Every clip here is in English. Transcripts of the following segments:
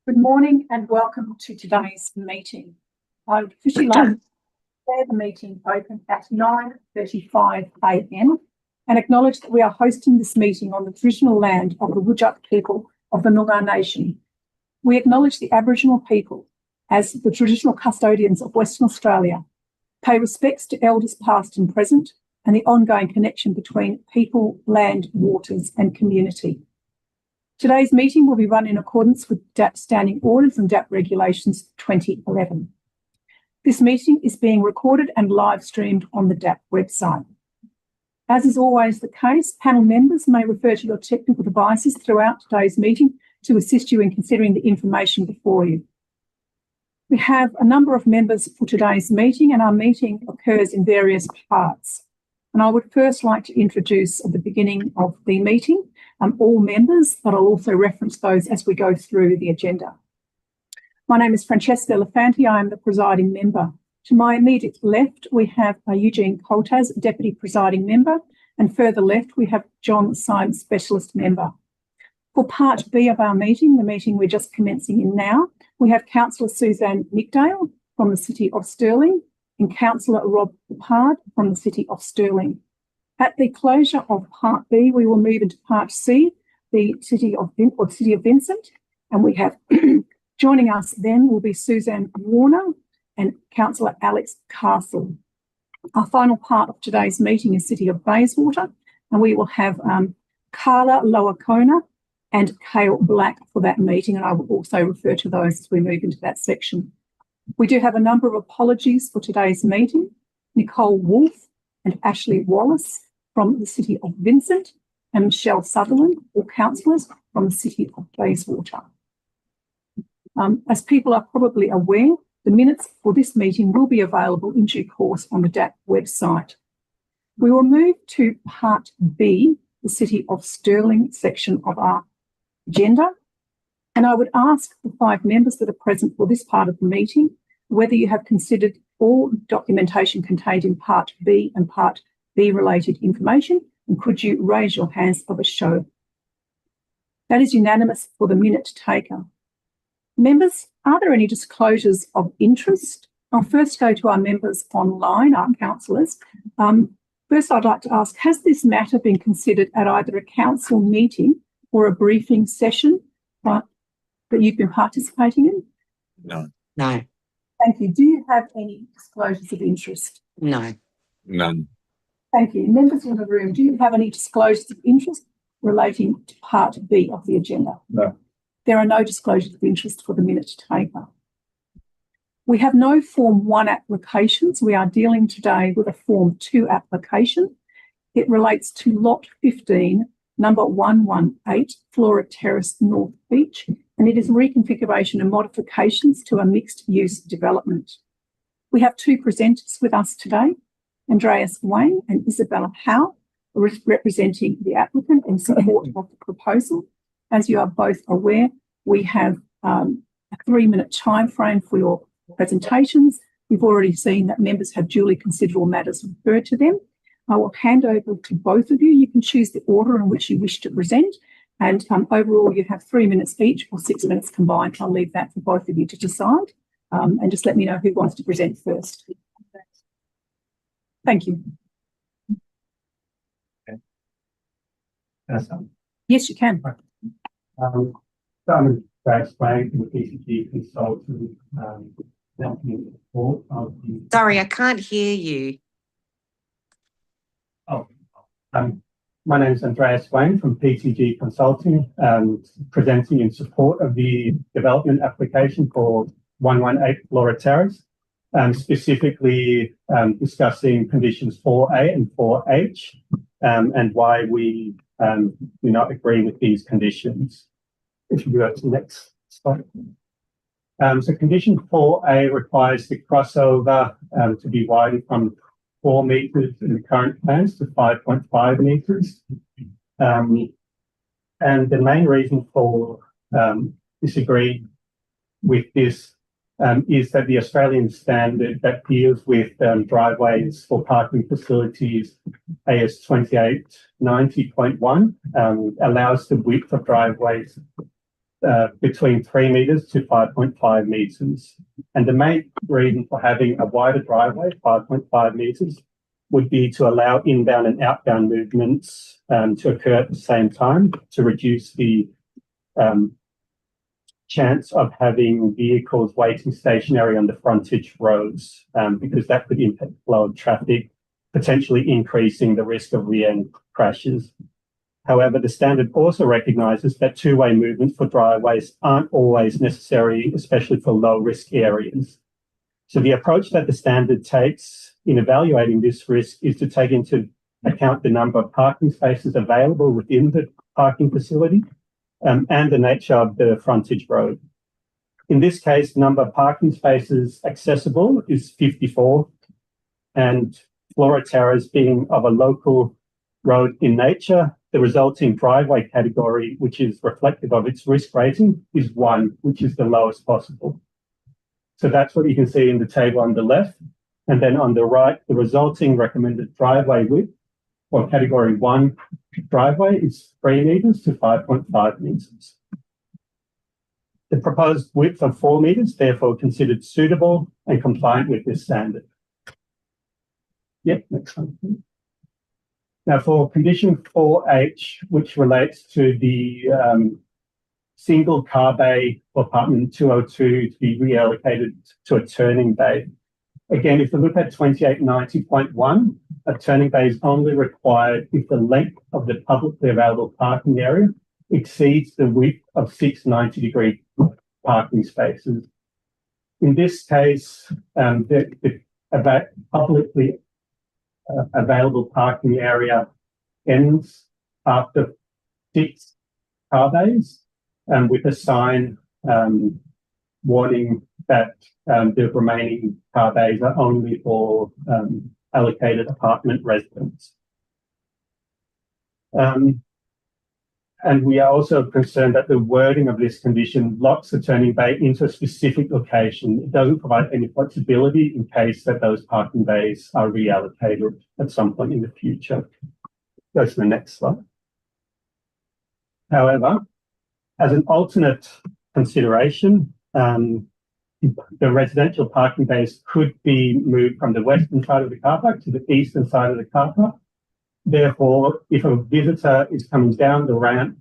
Good morning and welcome to today's meeting. I would officially like to declare the meeting open at 9:35 a.m. and acknowledge that we are hosting this meeting on the traditional land of the Whadjuk people of the Noongar Nation. We acknowledge the Aboriginal people as the traditional custodians of Western Australia, pay respects to elders past and present, and the ongoing connection between people, land, waters and community. Today's meeting will be run in accordance with DAP Standing Orders and DAP Regulations 2011. This meeting is being recorded and live streamed on the DAP website. As is always the case, panel members may refer to your technical devices throughout today's meeting to assist you in considering the information before you. We have a number of members for today's meeting, and our meeting occurs in various parts. And I would first like to introduce at the beginning of the meeting all members, but I'll also reference those as we go through the agenda. My name is Francesca Elefanti. I am the presiding member. To my immediate left, we have Eugene Coltaz, Deputy Presiding Member, and further left, we have John Syme, Specialist Member. For Part B of our meeting, the meeting we're just commencing in now, we have Councillor Suzanne Nickdale from the City of Stirling and Councillor Rob Lepard from the City of Stirling. At the closure of Part B, we will move into Part C, the City of Vincent, and we have joining us then will be Suzanne Warner and Councillor Alex Castle. Our final part of today's meeting is City of Bayswater, and we will have Carla Loakona and Kale Black for that meeting, and I will also refer to those as we move into that section. We do have a number of apologies for today's meeting. Nicole Wolfe and Ashley Wallace from the City of Vincent and Michelle Sutherland, all councillors from the City of Bayswater. As people are probably aware, the minutes for this meeting will be available in due course on the DAP website. We will move to Part B, the City of Stirling section of our agenda. And I would ask the 5 members that are present for this part of the meeting whether you have considered all documentation contained in Part B and Part B related information, and could you raise your hands of a show? That is unanimous for the minute taker. Members, are there any disclosures of interest? I'll first go to our members online, our councillors. First, I'd like to ask, has this matter been considered at either a council meeting or a briefing session that you've been participating in? No. No. Thank you. Do you have any disclosures of interest? No. None. Thank you. Members in the room, do you have any disclosures of interest relating to Part B of the agenda? No. There are no disclosures of interest for the minute taker. We have no Form 1 applications. We are dealing today with a Form 2 application. It relates to Lot 15, number 118, Flora Terrace, North Beach, and it is reconfiguration and modifications to a mixed-use development. We have 2 presenters with us today, Andreas Wayne and Isabella Howe, representing the applicant in support of the proposal. As you are both aware, we have a 3-minute time frame for your presentations. We've already seen that members have duly considered all matters referred to them. I will hand over to both of you. You can choose the order in which you wish to present, and overall you have 3 minutes each or 6 minutes combined. I'll leave that for both of you to decide, and just let me know who wants to present first. Thank you. Okay. Yes, you can. So I'm Andreas Wayne from the PCG Consulting report of the. Sorry, I can't hear you. My name is Andreas Wayne from PCG Consulting, presenting in support of the development application for 118 Flora Terrace, specifically discussing conditions 4A and 4H, and why we do not agree with these conditions. If you go to the next slide. So condition 4A requires the crossover to be widened from 4 metres in the current plans to 5.5 metres. And the main reason for disagreeing with this is that the Australian standard that deals with driveways for parking facilities, AS 2890.1, allows the width of driveways between 3 metres to 5.5 metres. And the main reason for having a wider driveway, 5.5 metres, would be to allow inbound and outbound movements to occur at the same time to reduce the chance of having vehicles waiting stationary on the frontage roads, because that could impact flow of traffic, potentially increasing the risk of rear-end crashes. However, the standard also recognises that two-way movement for driveways aren't always necessary, especially for low-risk areas. So the approach that the standard takes in evaluating this risk is to take into account the number of parking spaces available within the parking facility, and the nature of the frontage road. In this case, the number of parking spaces accessible is 54, and Flora Terrace being of a local road in nature, the resulting driveway category, which is reflective of its risk rating, is 1, which is the lowest possible. So that's what you can see in the table on the left. And then on the right, the resulting recommended driveway width for category 1 driveway is 3 metres to 5.5 metres. The proposed width of 4 metres, therefore considered suitable and compliant with this standard. Yep, next one. Now for condition 4H, which relates to the single car bay for apartment 202 to be reallocated to a turning bay. Again, if you look at 2890.1, a turning bay is only required if the length of the publicly available parking area exceeds the width of 6 90-degree parking spaces. In this case, the publicly available parking area ends after 6 car bays, with a sign warning that the remaining car bays are only for allocated apartment residents. And we are also concerned that the wording of this condition locks the turning bay into a specific location. It doesn't provide any flexibility in case that those parking bays are reallocated at some point in the future. Go to the next slide. However, as an alternate consideration, the residential parking bays could be moved from the western side of the car park to the eastern side of the car park. Therefore, if a visitor is coming down the ramp,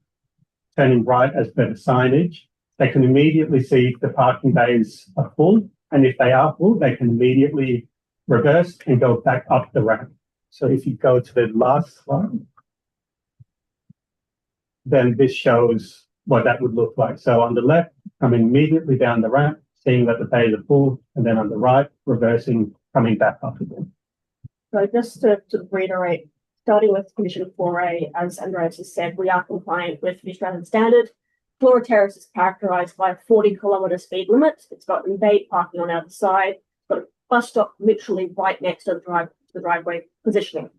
turning right as per the signage, they can immediately see if the parking bays are full. And if they are full, they can immediately reverse and go back up the ramp. So if you go to the last slide, then this shows what that would look like. So on the left, coming immediately down the ramp, seeing that the bays are full, and then on the right, reversing, coming back up again. So just to reiterate, starting with condition 4A, as Andreas has said, we are compliant with the Australian standard. Flora Terrace is characterised by a 40-kilometre speed limit. It's got embayed parking on either side. It's got a bus stop literally right next to the driveway positioning.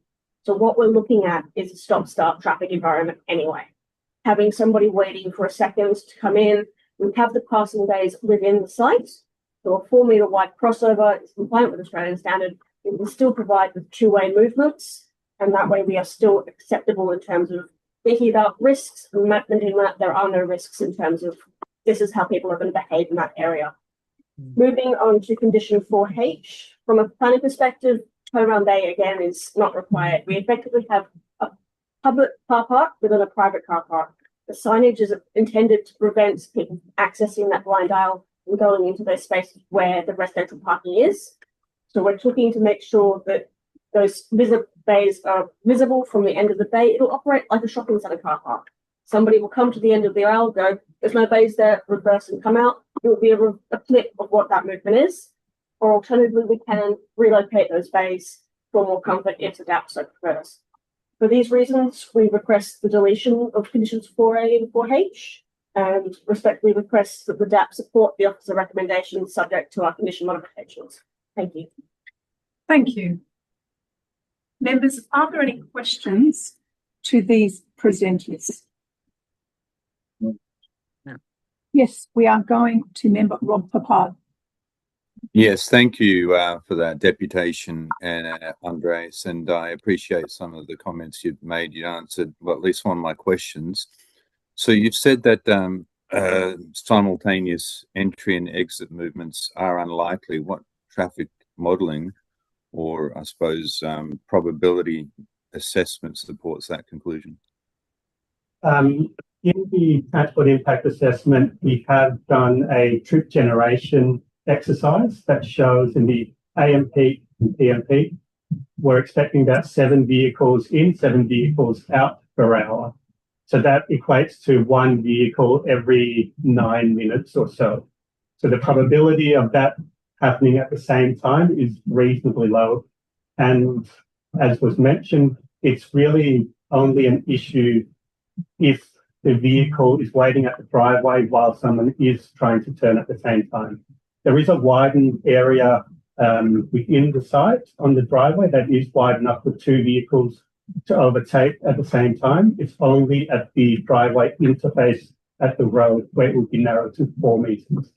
So what we're looking at is a stop-start traffic environment anyway. Having somebody waiting for a second to come in, we have the passing bays within the site. So a 4-metre wide crossover is compliant with Australian standard. It will still provide with two-way movements, and that way we are still acceptable in terms of thinking about risks and managing that there are no risks in terms of this is how people are going to behave in that area. Moving on to condition 4H, from a planning perspective, turnaround bay again is not required. We effectively have a public car park within a private car park. The signage is intended to prevent people accessing that blind aisle and going into those spaces where the residential parking is. So we're looking to make sure that those bays are visible from the end of the bay. It'll operate like a shopping centre car park. Somebody will come to the end of the aisle, go, there's no bays there, reverse and come out. It will be a clip of what that movement is. Or alternatively, we can relocate those bays for more comfort if the DAP so prefers. For these reasons, we request the deletion of conditions 4A and 4H, and respectfully request that the DAP support the officer recommendations subject to our condition modifications. Thank you. Thank you. Members, are there any questions to these presenters? No. Yes, we are going to member Rob Papard. Yes, thank you for that deputation, and Andreas, and I appreciate some of the comments you've made. You answered, well, at least one of my questions. So you've said that simultaneous entry and exit movements are unlikely, what traffic modelling or I suppose probability assessment supports that conclusion? In the transport impact assessment, we have done a trip generation exercise that shows in the AM peak and PM peak, we're expecting about 7 vehicles in, 7 vehicles out per hour. So that equates to 1 vehicle every 9 minutes or so. So the probability of that happening at the same time is reasonably low. And as was mentioned, it's really only an issue if the vehicle is waiting at the driveway while someone is trying to turn at the same time. There is a widened area within the site on the driveway that is wide enough for 2 vehicles to overtake at the same time. It's only at the driveway interface at the road where it will be narrowed to 4 meters.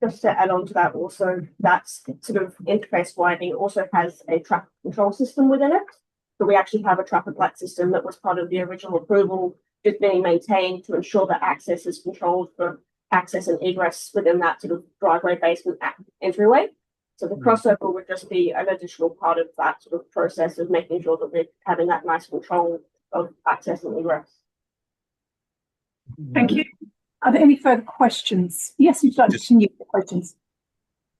Just to add on to that also, that's sort of interface widening also has a traffic control system within it. So we actually have a traffic light system that was part of the original approval, just being maintained to ensure that access is controlled for access and egress within that sort of driveway basement entryway. So the crossover would just be an additional part of that sort of process of making sure that we're having that nice control of access and egress. Thank you. Are there any further questions? Yes, you'd like to continue the questions.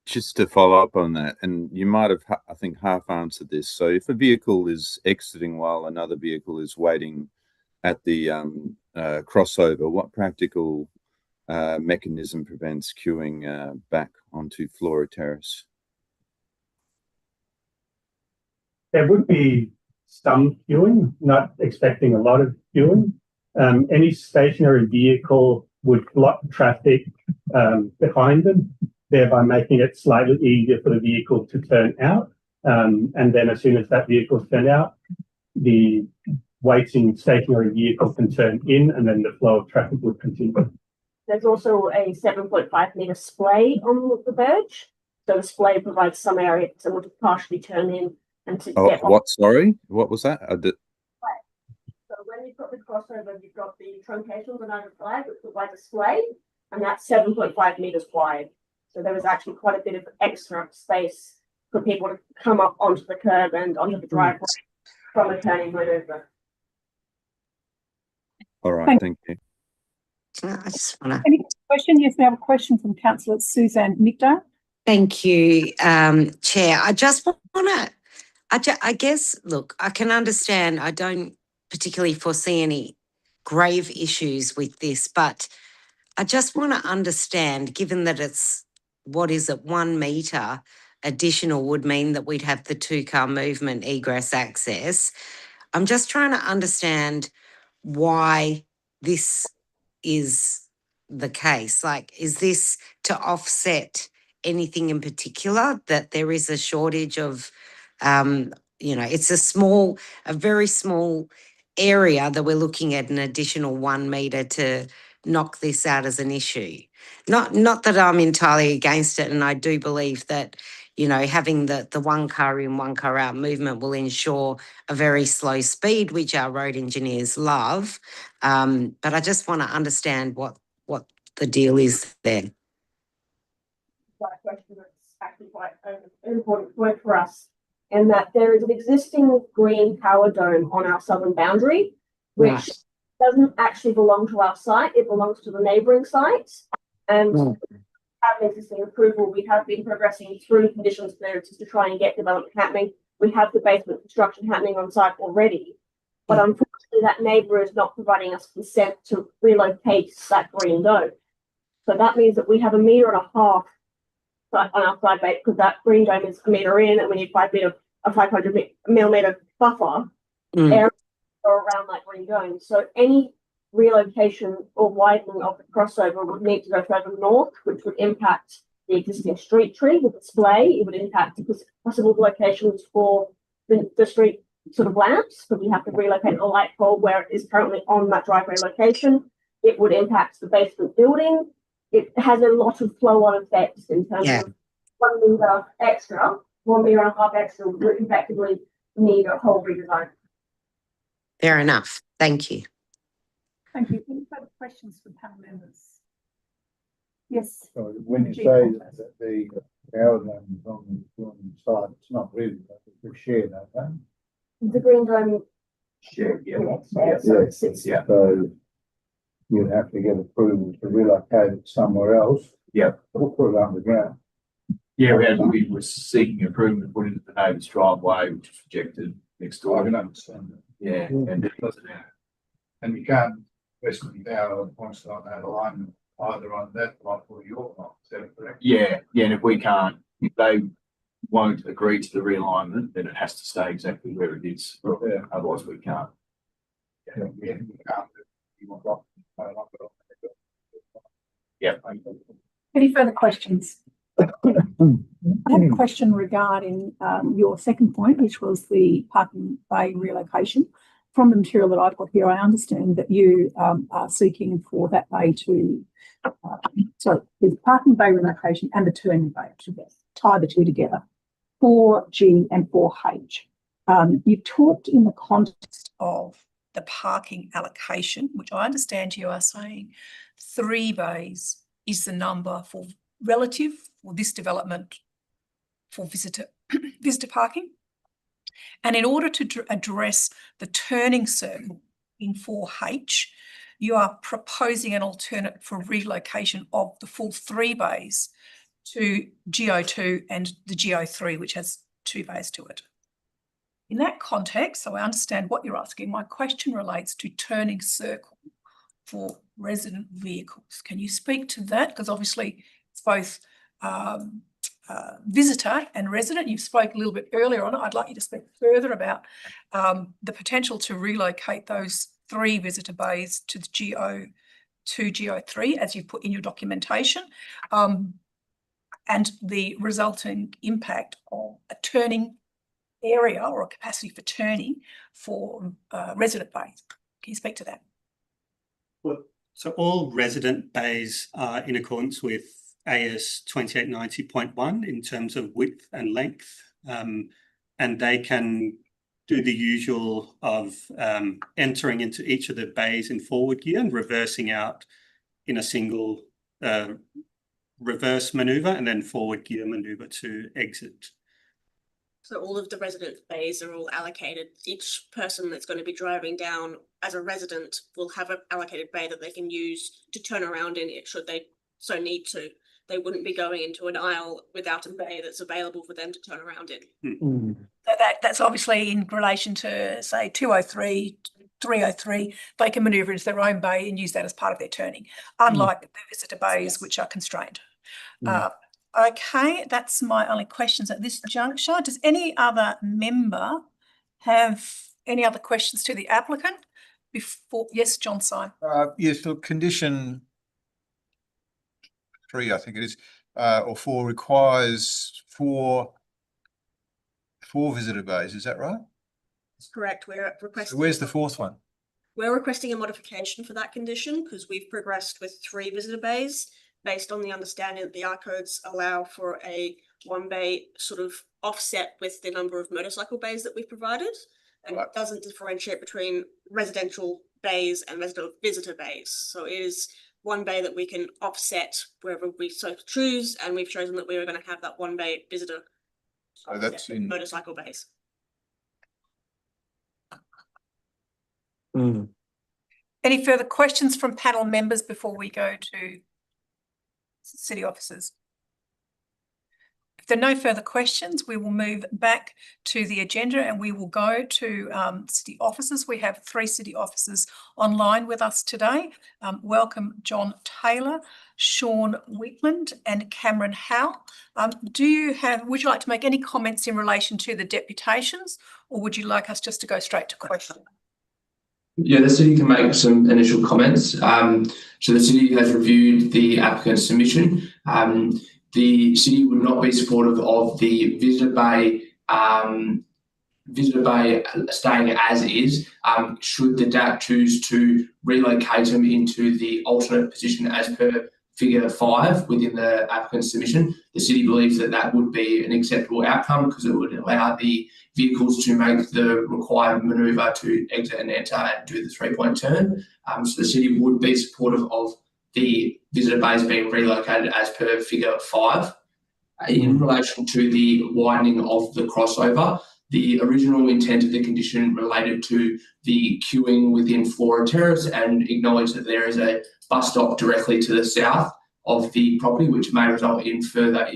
Just to follow up on that, and you might have, I think, half answered this. So if a vehicle is exiting while another vehicle is waiting at the crossover, what practical mechanism prevents queuing back onto Flora Terrace? There would be some queuing, not expecting a lot of queuing. Any stationary vehicle would block traffic behind them, thereby making it slightly easier for the vehicle to turn out. And then as soon as that vehicle's turned out, the waiting stationary vehicle can turn in and then the flow of traffic would continue. There's also a 7.5 metre splay on the verge. So the splay provides some area for someone to partially turn in and to get off. What? Sorry? What was that? So when you've got the crossover, you've got the truncation behind the flag, which provides a splay, and that's 7.5 metres wide. So there is actually quite a bit of extra space for people to come up onto the curb and onto the driveway from a turning maneuver. All right, thank you. I just want to. Any question? Yes, we have a question from Councillor Suzanne MIDAP. Thank you, Chair. I just want to, I guess, look, I can understand, I don't particularly foresee any grave issues with this, but I just want to understand, given that it's, 1 metre additional would mean that we'd have the 2-car movement egress access. I'm just trying to understand why this is the case. Like, is this to offset anything in particular, that there is a shortage of, it's a very small area that we're looking at an additional 1 metre to knock this out as an issue. Not that I'm entirely against it, and I do believe that, having the 1 car in, 1 car out movement will ensure a very slow speed, which our road engineers love. But I just want to understand what the deal is there. That question that's actually quite an important point for us, in that there is an existing green power dome on our southern boundary, which doesn't actually belong to our site, it belongs to the neighbouring sites. And have an existing approval. We have been progressing through conditions clearances to try and get development happening. We have the basement construction happening on site already. But unfortunately, that neighbour is not providing us consent to relocate that green dome. So that means that we have 1.5 metres on our side base, because that green dome is 1 metre in, and we need 500 millimetre buffer area around that green dome. So any relocation or widening of the crossover would need to go further north, which would impact the existing street tree with display. It would impact possible locations for the street sort of lamps, because we have to relocate the light pole where it is currently on that driveway location. It would impact the basement building. It has a lot of flow-on effects in terms of 1 metre extra, 1.5 metres extra would effectively need a whole redesign. Fair enough. Thank you. Thank you. Any further questions from panel members? Yes. So when you G say complex. that the power line is on the side, it's not really, it's shared, okay? The green dome. Sure, yeah. Yeah. So you'd have to get approval to relocate it somewhere else. Yeah. Or put it underground. Yeah, we were seeking approval to put it into the neighbour's driveway, which was rejected next I door. can understand that. Yeah, and it wasn't out. And you can't Western Power points like that alignment either on that block or your block, is that correct? Yeah, and if if they won't agree to the realignment, then it has to stay exactly where it is. Yeah. Otherwise, we can't. Yeah, you can't. You want block. Yeah. Any further questions? I have a question regarding your second point, which was the parking bay relocation. From the material that I've got here, I understand that you are seeking for that bay to, the parking bay relocation and the turning bay to tie the two together, 4G and 4H. You've talked in the context of the parking allocation, which I understand you are saying 3 bays is the number for relative for this development for visitor parking. And in order to address the turning circle in 4H, you are proposing an alternate for relocation of the full 3 bays to GO2 and the GO3, which has 2 bays to it. In that context, so I understand what you're asking, my question relates to turning circle for resident vehicles. Can you speak to that? Because obviously it's both visitor and resident. You spoke a little bit earlier on it. I'd like you to speak further about the potential to relocate those 3 visitor bays to the GO2, GO3, as you put in your documentation, and the resulting impact of a turning area or a capacity for turning for resident bays. Can you speak to that? Well, so all resident bays are in accordance with AS 2890.1 in terms of width and length, and they can do the usual of entering into each of the bays in forward gear and reversing out in a single reverse manoeuvre and then forward gear manoeuvre to exit. So all of the resident bays are all allocated. Each person that's going to be driving down as a resident will have an allocated bay that they can use to turn around in it should they so need to. They wouldn't be going into an aisle without a bay that's available for them to turn around in. That's obviously in relation to, say, 203, 303. They can manoeuvre into their own bay and use that as part of their turning, unlike the visitor bays, which are constrained. Okay, that's my only questions at this juncture. Does any other member have any other questions to the applicant? Yes, John Sy. Yes, look, condition 3, I think it is, or 4 requires 4 visitor bays. Is that right? That's correct. We're requesting. So where's the 4th one? We're requesting a modification for that condition because we've progressed with 3 visitor bays based on the understanding that the R codes allow for a 1 bay sort of offset with the number of motorcycle bays that we've provided, and it doesn't differentiate between residential bays and resident visitor bays. So it is 1 bay that we can offset wherever we so choose, and we've chosen that we were going to have that 1 bay visitor. So that's in motorcycle bays. Any further questions from panel members before we go to city officers? If there are no further questions, we will move back to the agenda and we will go to city officers. We have 3 city officers online with us today. Welcome John Taylor, Sean Wheatland and Cameron Howe. Would you like to make any comments in relation to the deputations, or would you like us just to go straight to questions? Yeah, the city can make some initial comments. So the city has reviewed the applicant's submission. The city would not be supportive of the visitor bay staying as is. Should the DAP choose to relocate them into the alternate position as per figure 5 within the applicant's submission. The city believes that that would be an acceptable outcome because it would allow the vehicles to make the required manoeuvre to exit and enter and do the 3-point turn. So the city would be supportive of the visitor bays being relocated as per figure 5. In relation to the widening of the crossover, the original intent of the condition related to the queuing within Flora Terrace and acknowledged that there is a bus stop directly to the south of the property, which may result in further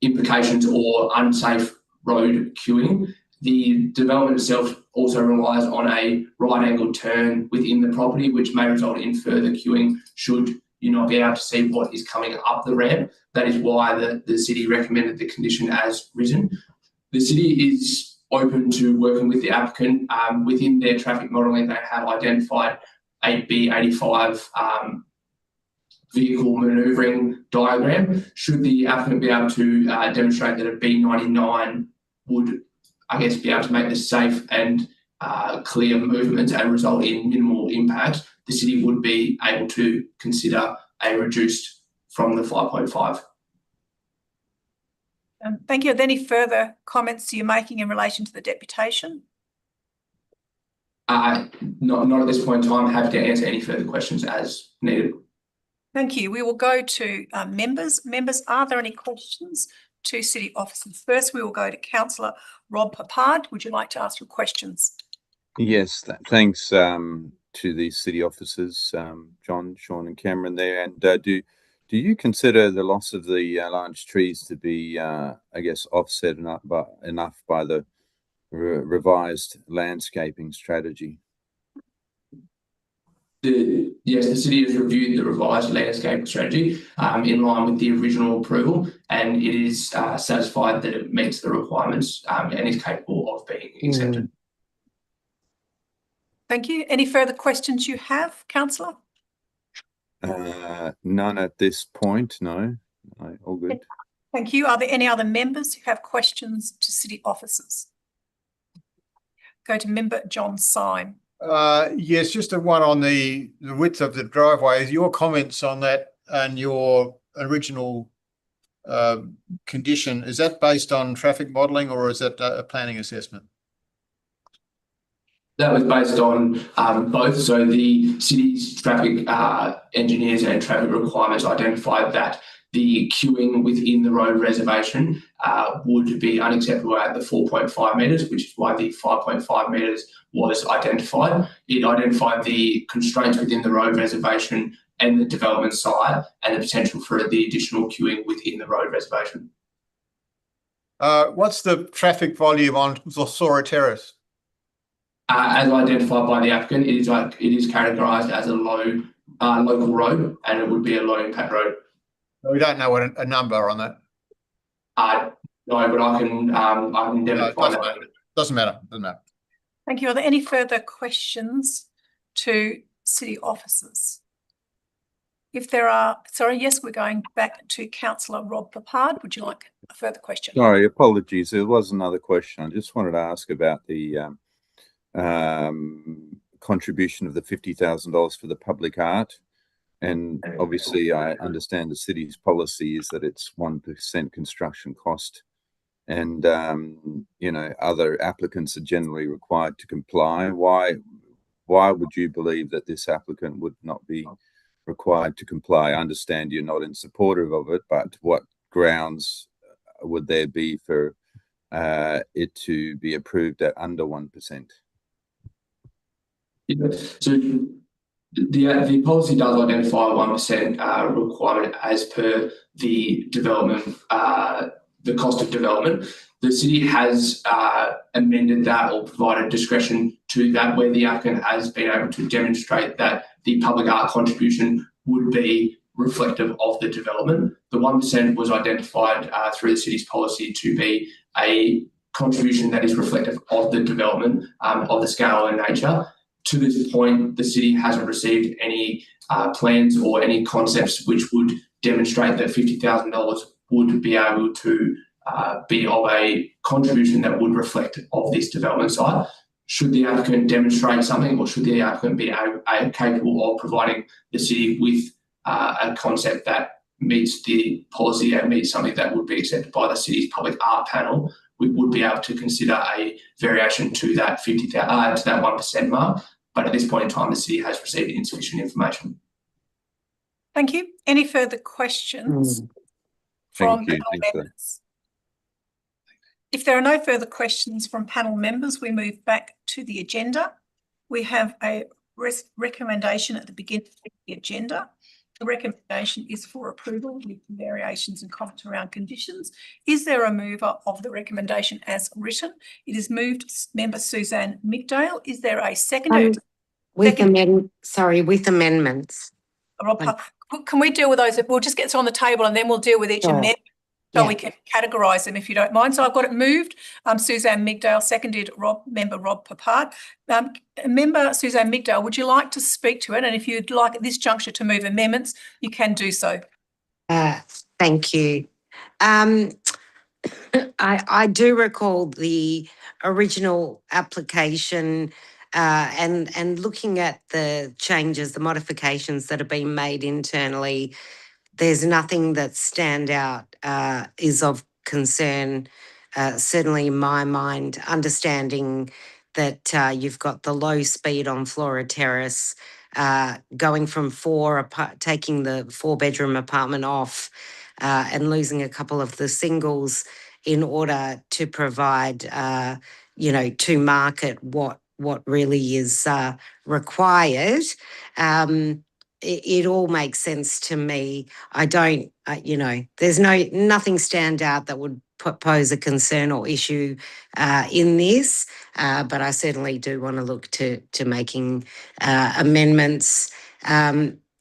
implications or unsafe road queuing. The development itself also relies on a right-angled turn within the property, which may result in further queuing should you not be able to see what is coming up the ramp. That is why the city recommended the condition as written. The city is open to working with the applicant. Within their traffic modelling, they have identified a B85 vehicle manoeuvring diagram. Should the applicant be able to demonstrate that a B99 would, I guess, be able to make the safe and clear movements and result in minimal impact, the city would be able to consider a reduced from the 5.5. Thank you. Are there any further comments you're making in relation to the deputation? Not at this point in time. I'm happy to answer any further questions as needed. Thank you. We will go to members. Members, are there any questions to city officers? First, we will go to Councillor Rob Papard. Would you like to ask your questions? Yes, thanks to the city officers, John, Sean and Cameron there. And do you consider the loss of the large trees to be, I guess, offset enough by the revised landscaping strategy? Yes, the city has reviewed the revised landscape strategy in line with the original approval, and it is satisfied that it meets the requirements and is capable of being accepted. Thank you. Any further questions you have, Councillor? None at this point, no. All good. Thank you. Are there any other members who have questions to city officers? Go to member John Syme. Yes, just a one on the width of the driveway. Your comments on that and your original condition, is that based on traffic modelling or is that a planning assessment? That was based on both. So the city's traffic engineers and traffic requirements identified that the queuing within the road reservation would be unacceptable at the 4.5 metres, which is why the 5.5 metres was identified. It identified the constraints within the road reservation and the development side and the potential for the additional queuing within the road reservation. What's the traffic volume on Flora Terrace? As identified by the applicant, it is categorised as a low local road, and it would be a low impact road. We don't know what a number on that. No, but I can endeavour to find that. Doesn't matter. Thank you. Are there any further questions to city officers? If there are, sorry, yes, we're going back to Councillor Rob Papard. Would you like a further question? Sorry, apologies. There was another question. I just wanted to ask about the contribution of the $50,000 for the public art. And obviously I understand the city's policy is that it's 1% construction cost, and you know, other applicants are generally required to comply. Why would you believe that this applicant would not be required to comply? I understand you're not in supportive of it, but what grounds would there be for it to be approved at under 1%? So the policy does identify a 1% requirement as per the development, the cost of development. The city has amended that or provided discretion to that where the applicant has been able to demonstrate that the public art contribution would be reflective of the development. The 1% was identified through the city's policy to be a contribution that is reflective of the development, of the scale and nature. To this point, the city hasn't received any plans or any concepts which would demonstrate that $50,000 would be able to be of a contribution that would reflect of this development site. Should the applicant demonstrate something, or should the applicant be capable of providing the city with a concept that meets the policy and meets something that would be accepted by the city's public art panel, we would be able to consider a variation to that 1% mark. But at this point in time, the city has received insufficient information. Thank you. Any further questions from Thank you. panel Thanks for that. members? If there are no further questions from panel members, we move back to the agenda. We have a recommendation at the beginning of the agenda. The recommendation is for approval with variations and comments around conditions. Is there a mover of the recommendation as written? It is moved member Suzanne Mcdale. Is there a seconder? With amendments. Rob, can we deal with those? We'll just get on the table and then we'll deal with each amendment. So we can categorise them if you don't mind. So I've got it moved. Suzanne Mcdale, seconded member Rob Papard. Member Suzanne Mcdale, would you like to speak to it? And if you'd like at this juncture to move amendments, you can do so. Thank you. I do recall the original application and looking at the changes, the modifications that have been made internally. There's nothing that stand out is of concern, certainly in my mind, understanding that you've got the low speed on Flora Terrace, going from taking the 4-bedroom apartment off and losing a couple of the singles in order to provide, to market what really is required. It all makes sense to me. I don't, there's nothing stand out that would pose a concern or issue in this, but I certainly do want to look to making amendments.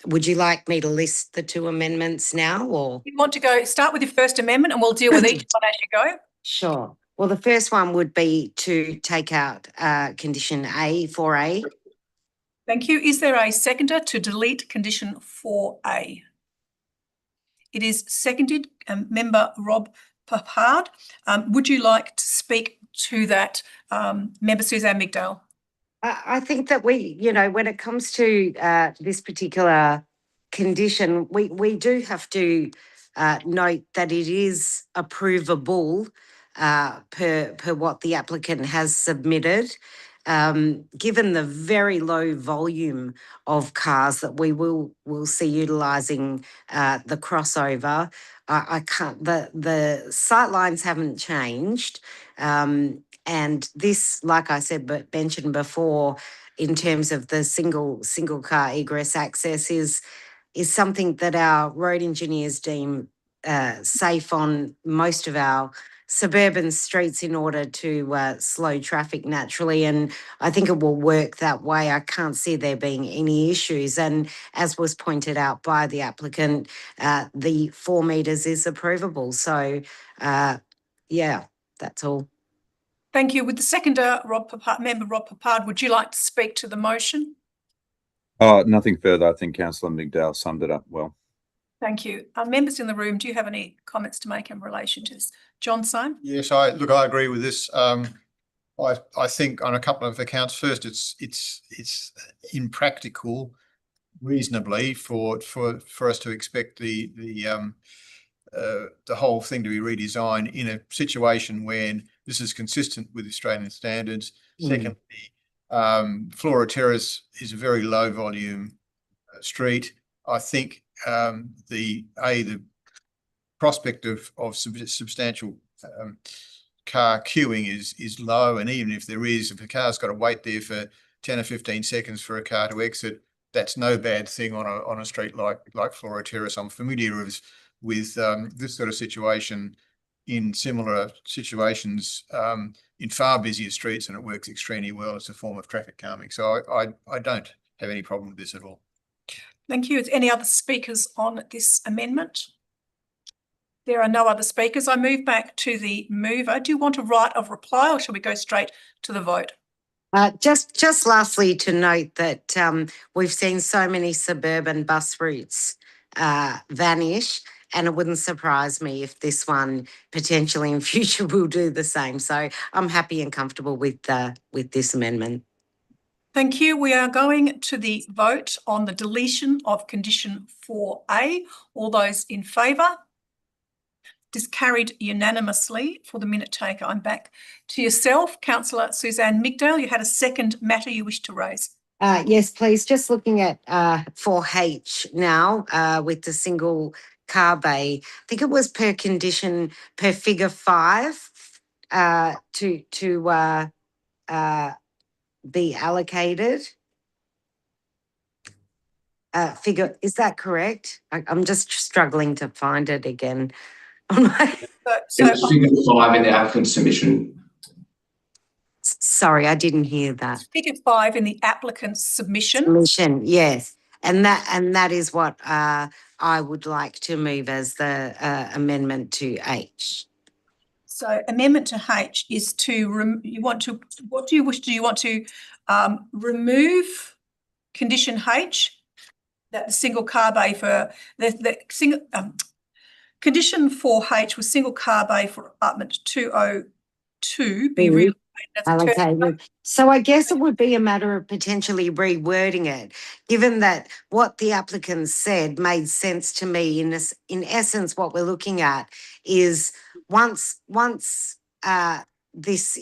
Would you like me to list the 2 amendments now, or? You want to start with your first amendment and we'll deal with each one as you go? Sure. Well, the first one would be to take out condition A, 4A. Thank you. Is there a seconder to delete condition 4A? It is seconded. Member Rob Papard. Would you like to speak to that, member Suzanne Mcdale? I think that when it comes to this particular condition, we do have to note that it is approvable per what the applicant has submitted. Given the very low volume of cars that we will see utilising the crossover, I can't. The sight lines haven't changed, and this, like I said, but mentioned before, in terms of the single car egress access, is something that our road engineers deem safe on most of our suburban streets in order to slow traffic naturally, and I think it will work that way. I can't see there being any issues, and as was pointed out by the applicant, the 4 metres is approvable. So, that's all. Thank you. With the seconder, member Rob Papard, would you like to speak to the motion? Nothing further. I think Councillor Mcdale summed it up well. Thank you. Members in the room, do you have any comments to make in relation to this? John Syme? Yes, I agree with this. I think on a couple of accounts. First, it's impractical, reasonably, for us to expect the whole thing to be redesigned in a situation when this is consistent with Australian standards. Secondly, Flora Terrace is a very low volume street. I think the prospect of substantial car queuing is low, and even if there is, if a car's got to wait there for 10 or 15 seconds for a car to exit, that's no bad thing on a street like Flora Terrace. I'm familiar with this sort of situation in similar situations in far busier streets, and it works extremely well as a form of traffic calming. So I don't have any problem with this at all. Thank you. Is any other speakers on this amendment? There are no other speakers. I move back to the mover. Do you want a right of reply, or shall we go straight to the vote? Just lastly to note that we've seen so many suburban bus routes vanish, and it wouldn't surprise me if this one potentially in future will do the same. So I'm happy and comfortable with this amendment. Thank you. We are going to the vote on the deletion of condition 4A. All those in favour? This carried unanimously. For the minute taker, I'm back to yourself, Councillor Suzanne Migdale. You had a second matter you wish to raise. Yes, please. Just looking at 4H now with the single car bay. I think it was per condition per figure 5 to be allocated. Figure, is that correct? I'm just struggling to find it again. It's figure 5 in the applicant's submission. Sorry, I didn't hear that. Figure 5 in the applicant's submission. Submission, yes. And that is what I would like to move as the amendment to H. So amendment to H is to what do you wish? Do you want to remove condition H, that the single car bay for the single condition 4H was single car bay for apartment 202 be relocated as a allocated. So I guess it would be a matter of potentially rewording it, given that what the applicant said made sense to me. In essence, what we're looking at is once this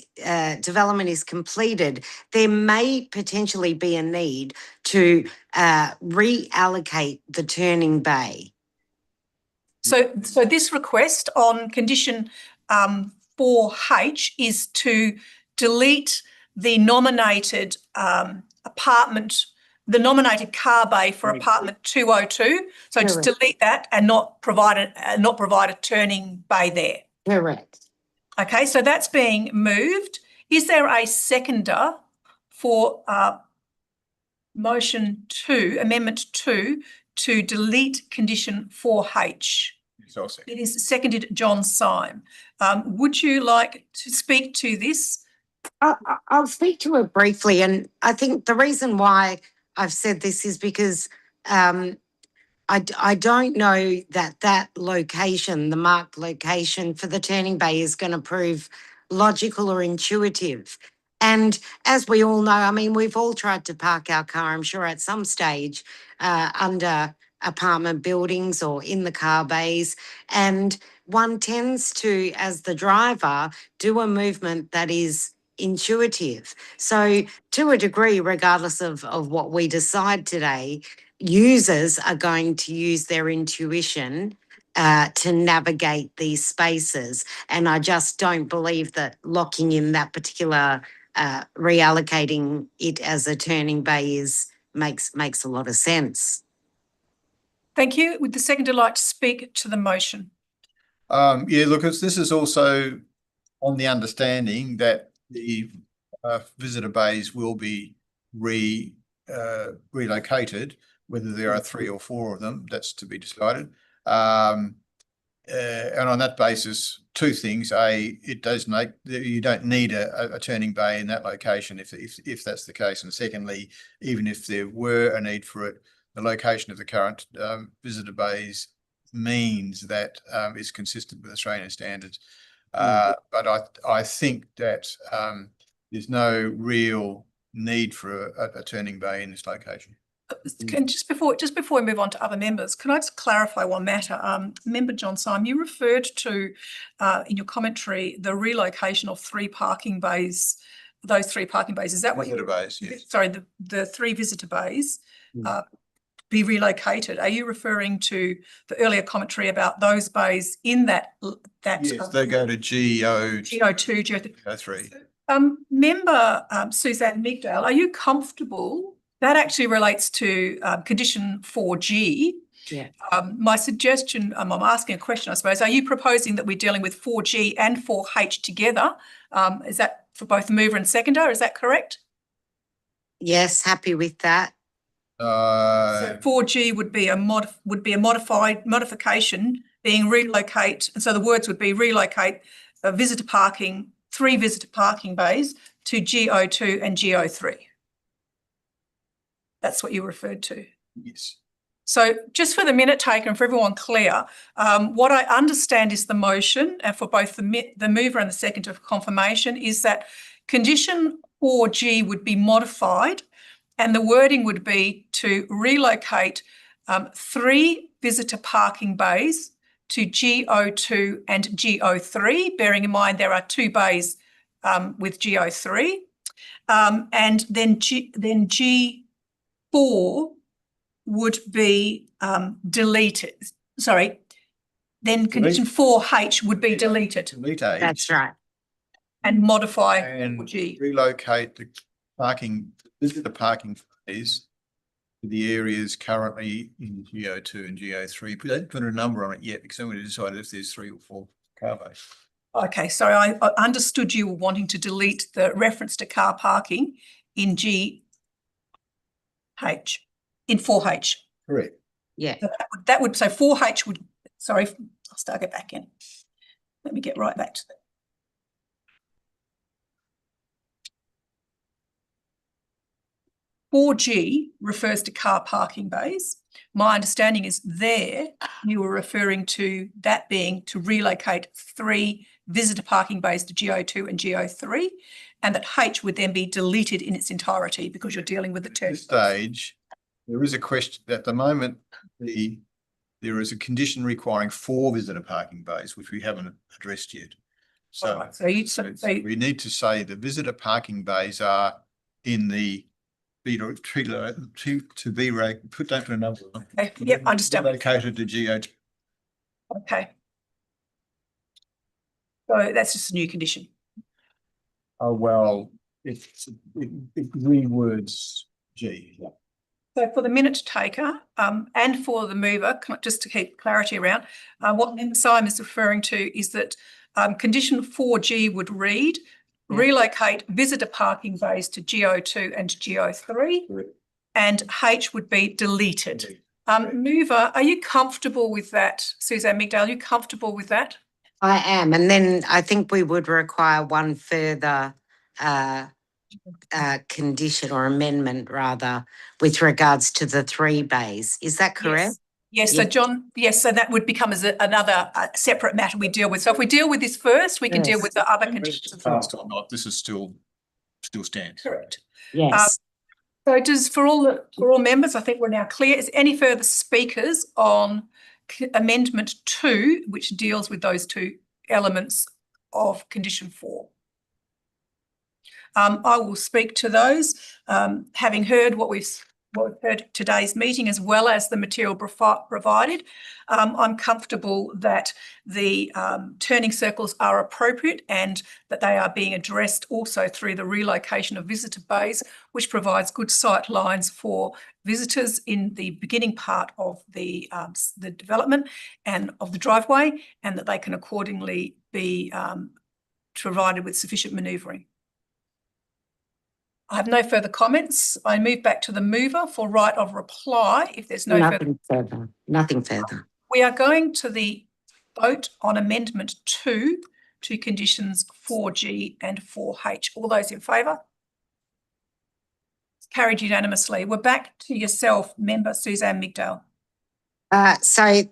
development is completed, there may potentially be a need to reallocate the turning bay. So this request on condition 4H is to delete the nominated apartment, the nominated car bay for apartment 202. So Correct. just delete that and not provide a turning bay there. Correct. Okay, so that's being moved. Is there a seconder for motion 2, amendment 2, to delete condition 4H? It is seconded, John Syme. Would you like to speak to this? I'll speak to it briefly, and I think the reason why I've said this is because I don't know that location, the marked location for the turning bay, is going to prove logical or intuitive. And as we all know, I mean, we've all tried to park our car, I'm sure, at some stage under apartment buildings or in the car bays, and one tends to, as the driver, do a movement that is intuitive. So to a degree, regardless of what we decide today, users are going to use their intuition to navigate these spaces. And I just don't believe that locking in that particular reallocating it as a turning bay makes a lot of sense. Thank you. Would the seconder like to speak to the motion? Yeah, look, this is also on the understanding that the visitor bays will be relocated. Whether there are 3 or 4 of them, that's to be decided. And on that basis, 2 things: A, it does make you don't need a turning bay in that location if that's the case, and secondly, even if there were a need for it, the location of the current visitor bays means that it's consistent with Australian standards. But I think that there's no real need for a turning bay in this location. Just before we move on to other members, can I just clarify one matter? Member John Syme, you referred to in your commentary the relocation of 3 parking bays. Those 3 parking bays, is that what Visitor bays, yes. Sorry, the 3 visitor bays be relocated. Are you referring to the earlier commentary about those bays in that? Yes, they go to GO2, GO3. Member Suzanne Migdale, are you comfortable? That actually relates to condition 4G. Yeah. My suggestion, I'm asking a question, I suppose. Are you proposing that we're dealing with 4G and 4H together? Is that for both the mover and seconder? Is that correct? Yes, happy with that. So 4G would be a modification being relocate, and so the words would be relocate visitor parking, 3 visitor parking bays to GO2 and GO3. That's what you referred to. Yes. So just for the minute taken, for everyone clear, what I understand is the motion, and for both the mover and the seconder of confirmation, is that condition 4G would be modified and the wording would be to relocate 3 visitor parking bays to GO2 and GO3, bearing in mind there are 2 bays with GO3, and then G4 would be deleted. Sorry, then condition 4H would be deleted Delete H. That's right. and modify And G. relocate the visitor parking phase to the areas currently in GO2 and GO3. We don't put a number on it yet because I'm going to decide if there's 3 or 4 car bays. Okay, so I understood you were wanting to delete the reference to car parking in GH, in 4H. Correct. Yeah. So that would, so 4H would, sorry, I'll start it back in. Let me get right back to that. 4G refers to car parking bays. My understanding is there you were referring to that being to relocate 3 visitor parking bays to GO2 and GO3, and that H would then be deleted in its entirety because you're dealing with the At term. this stage, there is a question at the moment. There is a condition requiring 4 visitor parking bays, which we haven't addressed yet. So, All right, so we need to say the visitor parking bays are in the don't put a number on. okay, yep, understand. Located to GO2. Okay. So that's just a new condition. Oh, well, it rewords G. Yeah. So for the minute taker and for the mover, just to keep clarity around, what Member Simon is referring to is that condition 4G would read, relocate visitor parking bays to GO2 and GO3, Correct. and H would be deleted. Mover, are you comfortable with that? Suzanne Migdale, are you comfortable with that? I am. And then I think we would require one further condition or amendment rather with regards to the 3 bays. Is that correct? Yes. So John, yes, so that would become as another separate matter we deal with. So if we deal with this first, we can deal with the other conditions. Or not, this is still stands. Correct. Yes. So does for all members, I think we're now clear. Is there any further speakers on amendment 2, which deals with those 2 elements of condition 4? I will speak to those, having heard what we've heard today's meeting, as well as the material provided. I'm comfortable that the turning circles are appropriate and that they are being addressed also through the relocation of visitor bays, which provides good sight lines for visitors in the beginning part of the development and of the driveway, and that they can accordingly be provided with sufficient manoeuvring. I have no further comments. I move back to the mover for right of reply if there's no further. Nothing further. We are going to the vote on amendment 2 to conditions 4G and 4H. All those in favour? It's carried unanimously. We're back to yourself, Member Suzanne Migdale. So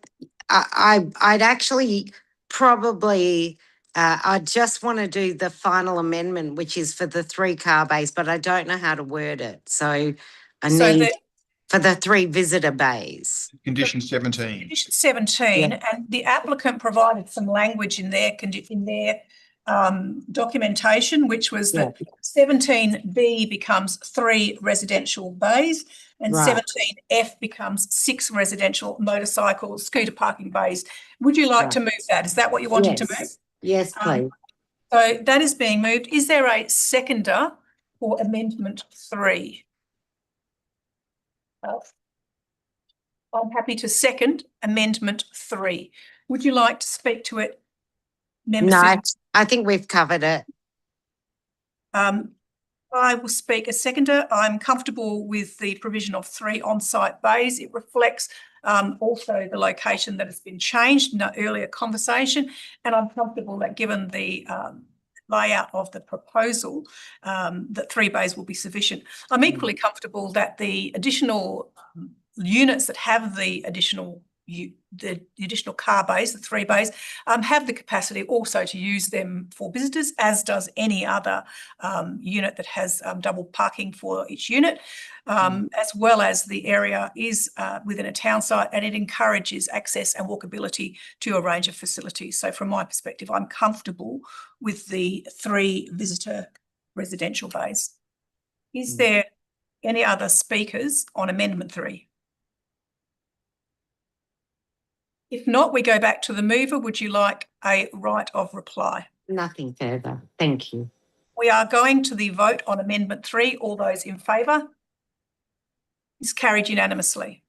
I'd actually probably I just want to do the final amendment, which is for the 3 car bays, but I don't know how to word it. So I need for the 3 visitor bays. Condition 17. Condition 17, and the applicant provided some language in their documentation, which was that 17B becomes 3 residential bays, and 17F becomes 6 residential motorcycle scooter parking bays. Would you like to move that? Is that what you're wanting to move? Yes, please. So that is being moved. Is there a seconder for amendment 3? I'm happy to second amendment 3. Would you like to speak to it, Member? No, I think we've covered it. I will speak as seconder. I'm comfortable with the provision of 3 on-site bays. It reflects also the location that has been changed in the earlier conversation, and I'm comfortable that given the layout of the proposal, that 3 bays will be sufficient. I'm equally comfortable that the additional units that have the additional the additional car bays, the 3 bays, have the capacity also to use them for visitors, as does any other unit that has double parking for each unit, as well as the area is within a town site, and it encourages access and walkability to a range of facilities. So from my perspective, I'm comfortable with the 3 visitor residential bays. Is there any other speakers on Amendment 3? If not, we go back to the mover. Would you like a right of reply? Nothing further. Thank you. We are going to the vote on Amendment 3. All those in favour? It's carried unanimously.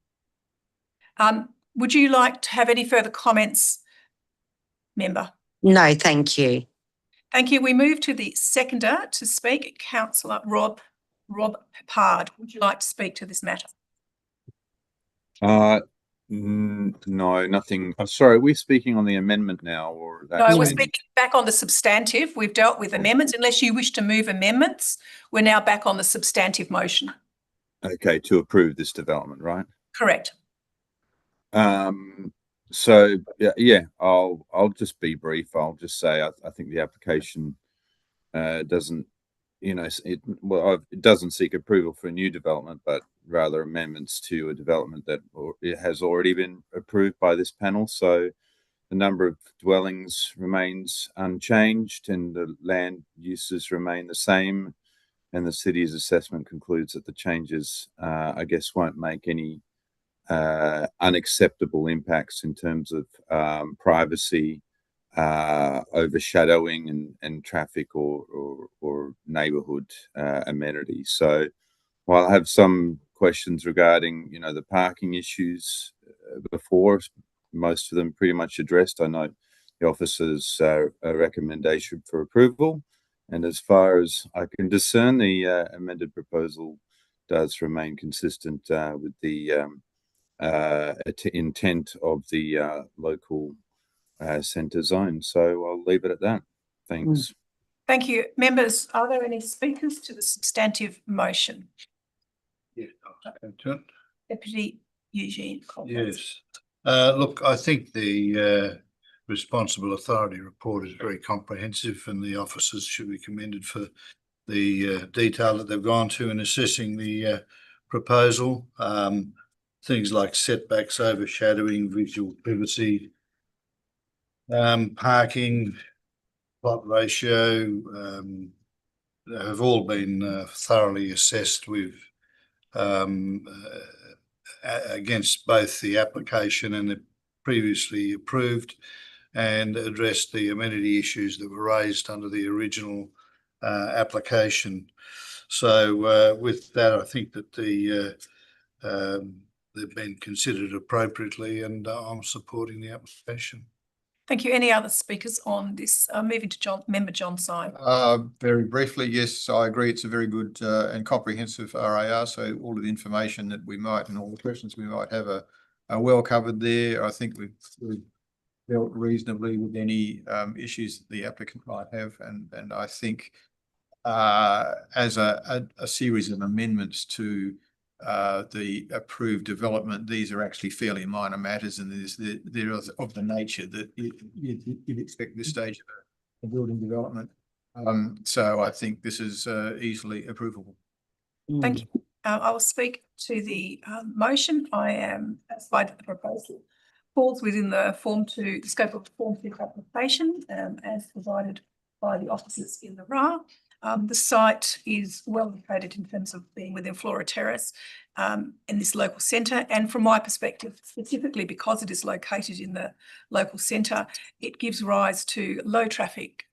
Would you like to have any further comments, member? No, thank you. Thank you. We move to the seconder to speak, Councillor Rob Peppard. Would you like to speak to this matter? No, nothing. I'm sorry, are we speaking on the amendment now, or that's No, we're speaking back on the substantive. We've dealt with amendments. Unless you wish to move amendments, we're now back on the substantive motion. Okay, to approve this development, right? Correct. So yeah, I'll just be brief. I'll just say I think the application doesn't, it doesn't seek approval for a new development, but rather amendments to a development that it has already been approved by this panel. So the number of dwellings remains unchanged and the land uses remain the same. And the city's assessment concludes that the changes, I guess, won't make any unacceptable impacts in terms of privacy, overshadowing and traffic or neighbourhood amenities. So while I have some questions regarding, the parking issues before, most of them pretty much addressed. I know the officer's recommendation for approval. And as far as I can discern, the amended proposal does remain consistent with the intent of the local centre zone. So I'll leave it at that. Thanks. Thank you. Members, are there any speakers to the substantive motion? Yes, I'll speak to it. Deputy Eugene Collins. Yes. Look, I think the responsible authority report is very comprehensive and the officers should be commended for the detail that they've gone to in assessing the proposal. Things like setbacks, overshadowing, visual privacy, parking, plot ratio, have all been thoroughly assessed with against both the application and the previously approved, and addressed the amenity issues that were raised under the original application. So with that, I think that they've been considered appropriately, and I'm supporting the application. Thank you. Any other speakers on this? Moving to Member John Syme. Very briefly, yes, I agree. It's a very good and comprehensive RAR. So all of the information that we might and all the questions we might have are well covered there. I think we've dealt reasonably with any issues that the applicant might have, and I think as a series of amendments to the approved development, these are actually fairly minor matters, and they're of the nature that you'd expect this stage of a building development. So I think this is easily approvable. Thank you. I will speak to the motion. I am satisfied that the proposal falls within the scope of the Form 2 application as provided by the officers in the RAR. The site is well located in terms of being within Flora Terrace in this local centre, and from my perspective, specifically because it is located in the local centre, it gives rise to low traffic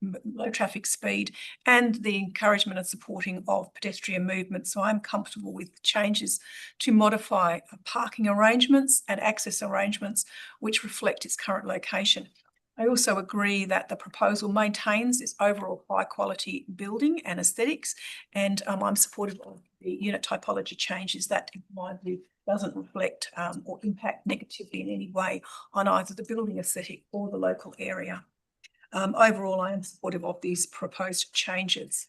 speed and the encouragement and supporting of pedestrian movement. So I'm comfortable with changes to modify parking arrangements and access arrangements which reflect its current location. I also agree that the proposal maintains its overall high quality building and aesthetics, and I'm supportive of the unit typology changes that, in my view, doesn't reflect or impact negatively in any way on either the building aesthetic or the local area. Overall, I am supportive of these proposed changes.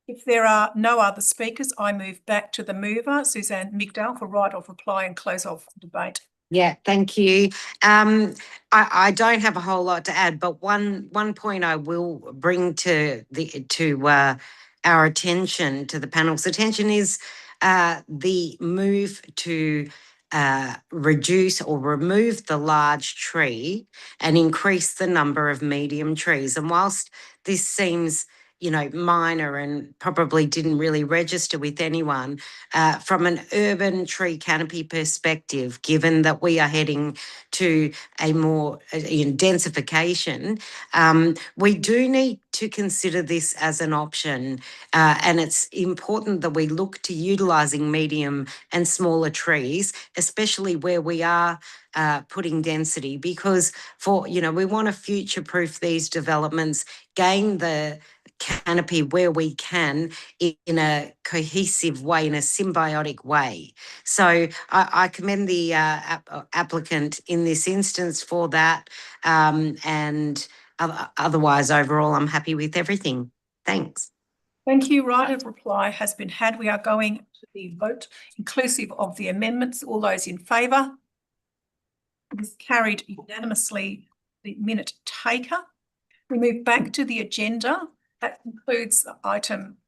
If there are no other speakers, I move back to the mover, Suzanne Migdal, for right of reply and close of debate. Yeah, thank you. I don't have a whole lot to add, but one point I will bring to our attention, to the panel's attention, is the move to reduce or remove the large tree and increase the number of medium trees. And whilst this seems, minor and probably didn't really register with anyone, from an urban tree canopy perspective, given that we are heading to a more densification, we do need to consider this as an option. And it's important that we look to utilising medium and smaller trees, especially where we are putting density, because we want to future-proof these developments, gain the canopy where we can in a cohesive way, in a symbiotic way. So I commend the applicant in this instance for that. And otherwise, overall, I'm happy with everything. Thanks. Thank you. Right of reply has been had. We are going to the vote inclusive of the amendments. All those in favour? It is carried unanimously. The minute taker. We move back to the agenda. That concludes item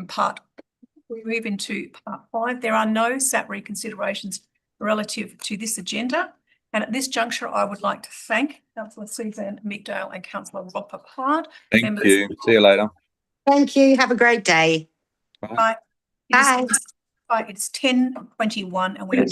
part. We move into part 5. There are no SAP reconsiderations relative to this agenda. And at this juncture, I would like to thank Councillor Suzanne Meekdale and Councillor Rob Papard. Thank you. See you later. Thank you. Have a great day. Bye. Bye. It's 10:21 and we are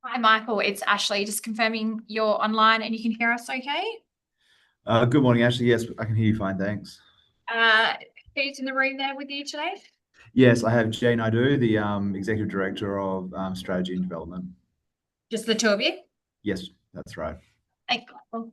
Hi, Michael. It's Ashley. Just confirming you're online and you can hear us okay? Good morning, Ashley. Yes, I can hear you fine, thanks. Who's in the room there with you today? Yes, I have Jane Idu, the Executive Director of Strategy and Development. Just the two of you? Yes, that's right. Thank you.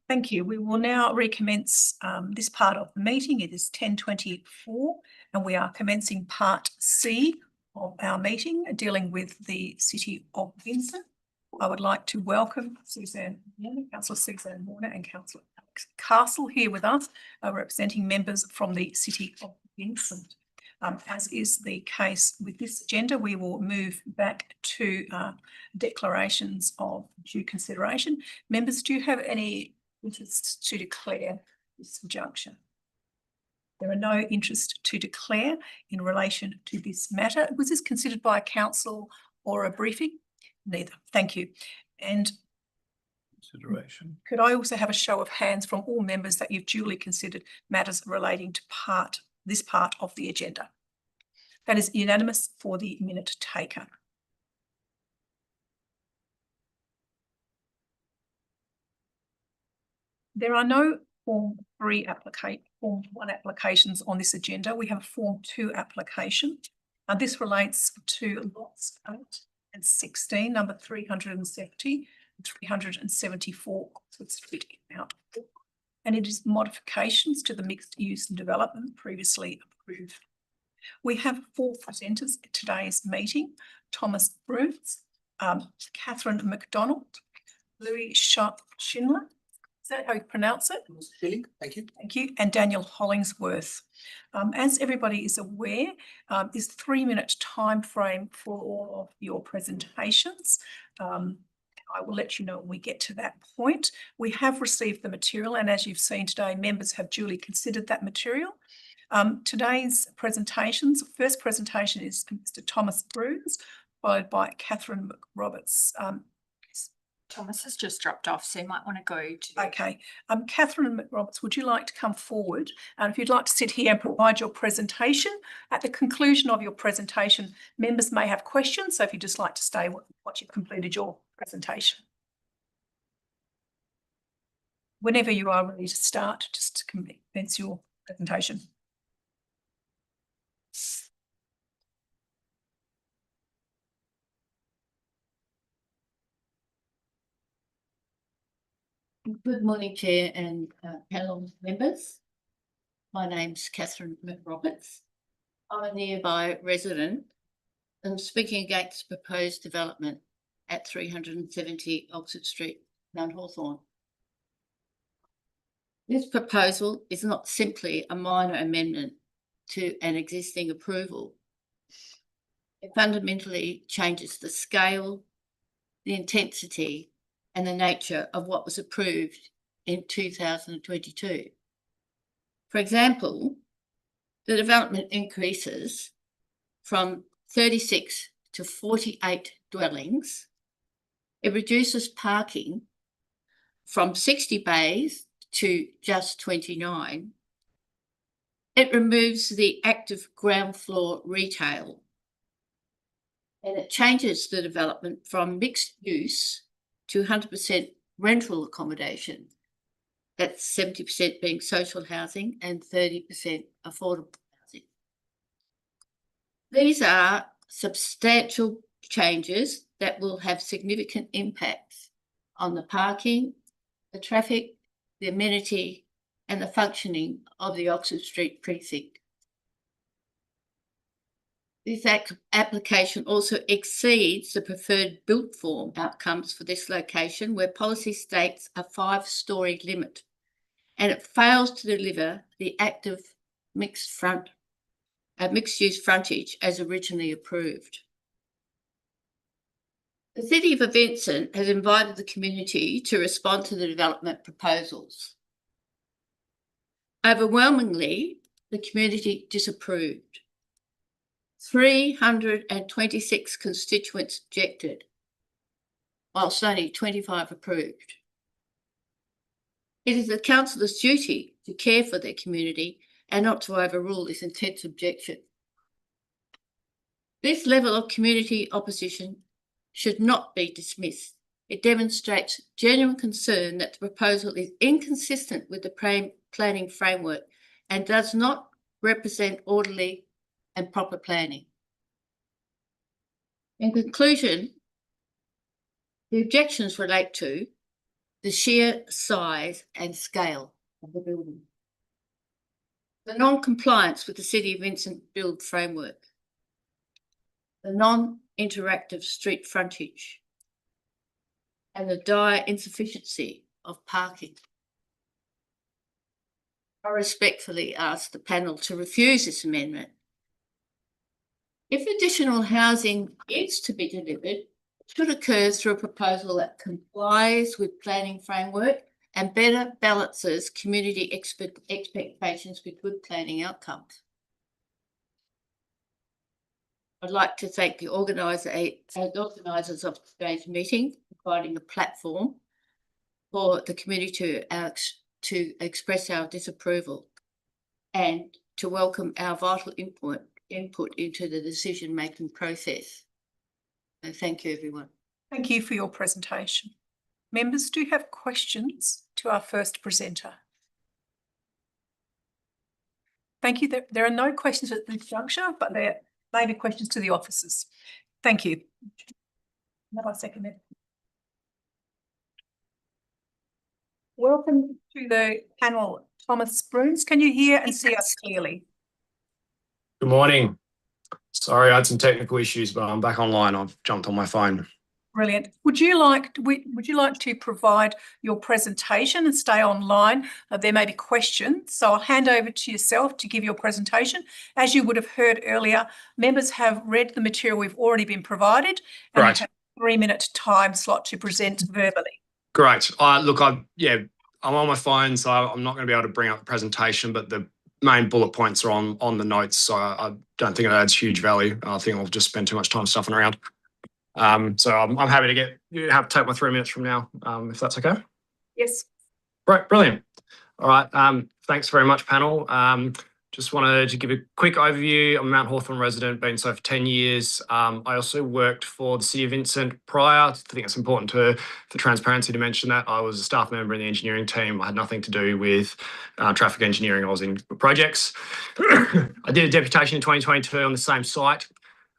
Thank you. We will now recommence this part of the meeting. It is 10:24 and we are commencing part C of our meeting, dealing with the City of Vincent. I would like to welcome Councillor Suzanne Warner and Councillor Alex Castle here with us, representing members from the City of Vincent. As is the case with this agenda, we will move back to declarations of due consideration. Members, do you have any interest to declare this juncture? There are no interest to declare in relation to this matter. Was this considered by a council or a briefing? Neither. Thank you. And Consideration. could I also have a show of hands from all members that you've duly considered matters relating to this part of the agenda? That is unanimous for the minute taker. There are no Form 1 applications on this agenda. We have a Form 2 application. This relates to lots 8 and 16, number 370 and 374 Oxford Street in Mount Cook. And it is modifications to the mixed use and development previously approved. We have 4 presenters at today's meeting: Thomas Bruce, Catherine McDonald, Louis Schindler. Is that how you pronounce it? Stirling, thank you. Thank you. And Daniel Hollingsworth. As everybody is aware, is 3-minute time frame for all of your presentations. I will let you know when we get to that point. We have received the material, and as you've seen today, members have duly considered that material. Today's presentations, first presentation is Mr. Thomas Bruce, followed by Catherine McRoberts. Thomas has just dropped off, so you might want to go to... Okay. Catherine McRoberts, would you like to come forward? And if you'd like to sit here and provide your presentation, at the conclusion of your presentation, members may have questions. So if you'd just like to stay once you've completed your presentation. Whenever you are ready to start, just to commence your presentation. Good morning, Chair and panel members. My name's Catherine McRoberts. I'm a nearby resident and speaking against proposed development at 370 Oxford Street, Mount Hawthorn. This proposal is not simply a minor amendment to an existing approval. It fundamentally changes the scale, the intensity, and the nature of what was approved in 2022. For example, the development increases from 36 to 48 dwellings. It reduces parking from 60 bays to just 29. It removes the active ground floor retail. And it changes the development from mixed use to 100% rental accommodation. That's 70% being social housing and 30% affordable housing. These are substantial changes that will have significant impacts on the parking, the traffic, the amenity, and the functioning of the Oxford Street precinct. This application also exceeds the preferred built form outcomes for this location, where policy states a 5-storey limit, and it fails to deliver the active mixed-use frontage as originally approved. The City of Vincent has invited the community to respond to the development proposals. Overwhelmingly, the community disapproved. 326 constituents objected, whilst only 25 approved. It is the councillor's duty to care for their community and not to overrule this intense objection. This level of community opposition should not be dismissed. It demonstrates genuine concern that the proposal is inconsistent with the planning framework and does not represent orderly and proper planning. In conclusion, the objections relate to the sheer size and scale of the building, the non-compliance with the City of Vincent build framework, the non-interactive street frontage, and the dire insufficiency of parking. I respectfully ask the panel to refuse this amendment If additional housing is to be delivered, it should occur through a proposal that complies with planning framework and better balances community expectations with good planning outcomes. I'd like to thank the organisers of today's meeting, providing a platform for the community to express our disapproval and to welcome our vital input into the decision-making process. So thank you, everyone. Thank you for your presentation. Members, do you have questions to our first presenter? Thank you. There are no questions at this juncture, but there may be questions to the officers. Thank you. Another second there. Welcome to the panel, Thomas Bruns. Can you hear and see us clearly? Good morning. Sorry, I had some technical issues, but I'm back online. I've jumped on my phone. Brilliant. Would you like to provide your presentation and stay online? There may be questions, so I'll hand over to yourself to give your presentation. As you would have heard earlier, members have read the material we've already been provided, and you have a 3-minute time slot to present verbally. Great. Look, I'm on my phone, so I'm not going to be able to bring up the presentation, but the main bullet points are on the notes, so I don't think it adds huge value. I think I'll just spend too much time stuffing around. So I'm happy to take my 3 minutes from now, if that's okay. Yes. Right, brilliant. All right, thanks very much, panel. Just wanted to give a quick overview. I'm a Mount Hawthorn resident, been so for 10 years. I also worked for the City of Vincent prior. I think it's important for transparency to mention that. I was a staff member in the engineering team. I had nothing to do with traffic engineering. I was in projects. I did a deputation in 2022 on the same site.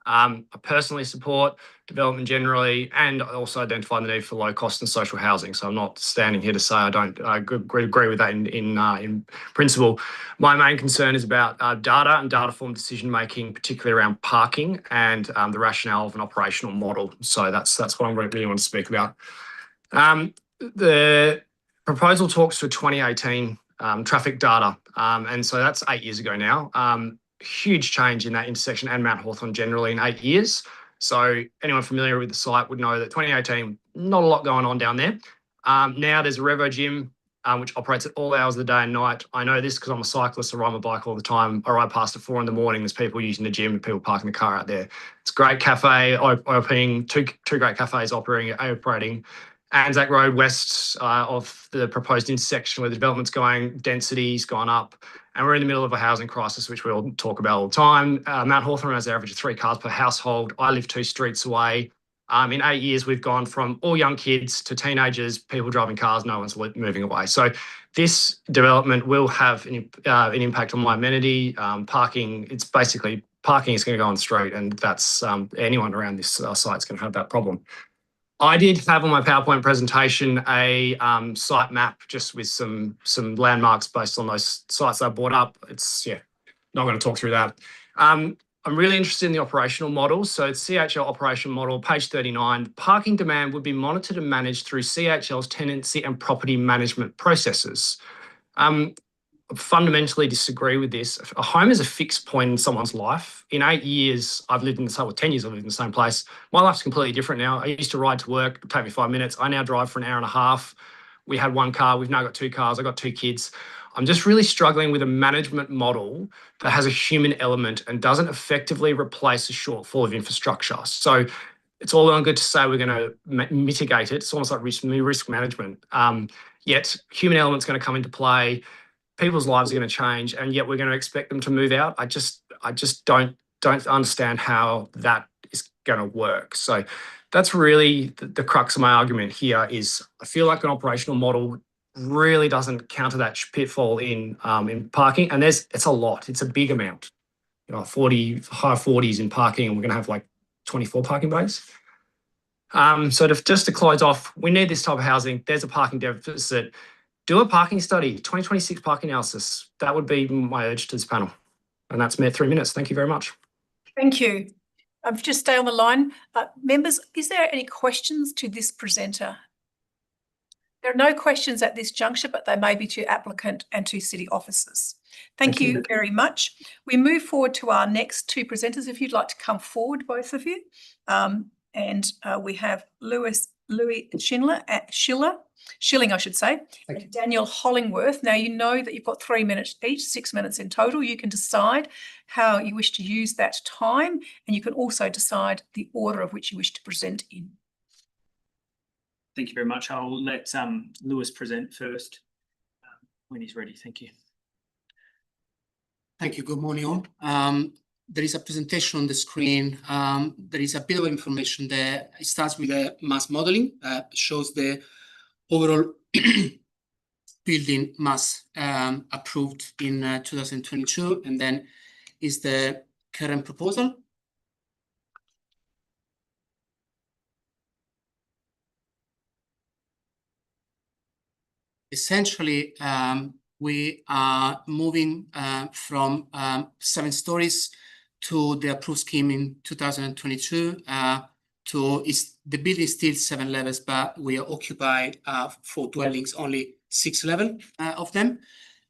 I personally support development generally, and I also identify the need for low cost and social housing. So I'm not standing here to say I don't agree with that in principle. My main concern is about data and data-formed decision making, particularly around parking and the rationale of an operational model. So that's what I really want to speak about. The proposal talks to 2018 traffic data, and so that's 8 years ago now. Huge change in that intersection and Mount Hawthorn generally in 8 years. So anyone familiar with the site would know that 2018, not a lot going on down there. Now there's a Revo gym, which operates at all hours of the day and night. I know this because I'm a cyclist. I ride my bike all the time. I ride past at 4 in the morning. There's people using the gym and people parking the car out there. It's a great cafe, opening two great cafes operating. Anzac Road west of the proposed intersection where the development's going, density's gone up, and we're in the middle of a housing crisis, which we all talk about all the time. Mount Hawthorn has an average of 3 cars per household. I live 2 streets away. In 8 years, we've gone from all young kids to teenagers, people driving cars, no one's moving away. So this development will have an impact on my amenity. Parking, it's basically parking is going to go on the street, and that's anyone around this site's going to have that problem. I did have on my PowerPoint presentation a site map just with some landmarks based on those sites I brought up. It's, not going to talk through that. I'm really interested in the operational model. So it's CHL operational model, page 39. Parking demand would be monitored and managed through CHL's tenancy and property management processes. Fundamentally disagree with this. A home is a fixed point in someone's life. In 8 years, I've lived in the same, 10 years I've lived in the same place. My life's completely different now. I used to ride to work, it'd take me 5 minutes. I now drive for an hour and a half. We had 1 car, we've now got 2 cars. I've got 2 kids. I'm just really struggling with a management model that has a human element and doesn't effectively replace a shortfall of infrastructure. So it's all well and good to say we're going to mitigate it. It's almost like risk management. Yet human element's going to come into play. People's lives are going to change, and yet we're going to expect them to move out. I just don't understand how that is going to work. So that's really the crux of my argument here. Is I feel like an operational model really doesn't counter that pitfall in parking, and it's a lot. It's a big amount. 40 high 40s in parking, and we're going to have like 24 parking bays. So just to close off, we need this type of housing. There's a parking deficit. Do a parking study, 2026 parking analysis. That would be my urge to this panel. And that's me at 3 minutes. Thank you very much. Thank you. Just stay on the line. Members, is there any questions to this presenter? There are no questions at this juncture, but they may be to applicant and to city officers. Thank you very much. We move forward to our next two presenters. If you'd like to come forward, both of you. We have Louis Schilling, I should say, and Daniel Hollingworth. Now, you know that you've got 3 minutes each, 6 minutes in total. You can decide how you wish to use that time, and you can also decide the order of which you wish to present in. Thank you very much. I'll let Lewis present first when he's ready. Thank you. Thank you. Good morning, all. There is a presentation on the screen. There is a bit of information there. It starts with the mass modeling, shows the overall building mass approved in 2022, and then is the current proposal. Essentially, we are moving from 7 stories to the approved scheme in 2022. The building is still 7 levels, but we are occupied for dwellings, only 6 levels of them.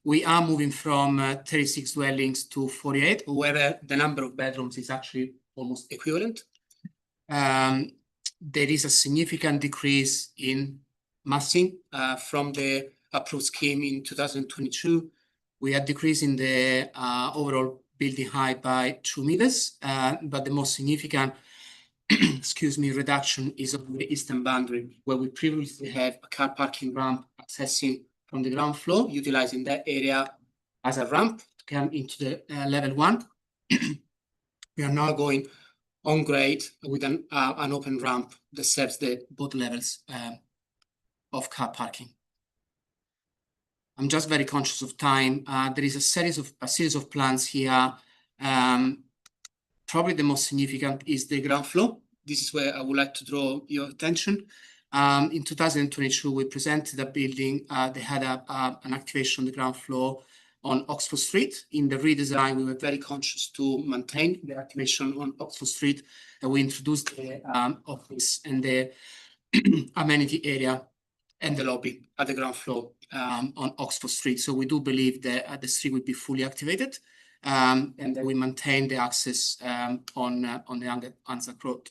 We are moving from 36 dwellings to 48, where the number of bedrooms is actually almost equivalent. There is a significant decrease in massing from the approved scheme in 2022. We are decreasing the overall building height by 2 meters, but the most significant reduction is on the eastern boundary, where we previously had a car parking ramp accessing from the ground floor, utilizing that area as a ramp to come into the level 1. We are now going on grade with an open ramp that serves both levels of car parking. I'm just very conscious of time. There is a series of plans here. Probably the most significant is the ground floor. This is where I would like to draw your attention. In 2022, we presented a building. They had an activation on the ground floor on Oxford Street. In the redesign, we were very conscious to maintain the activation on Oxford Street, and we introduced the office and the amenity area and the lobby at the ground floor on Oxford Street. So we do believe that the street will be fully activated, and that we maintain the access on the Anzac Road.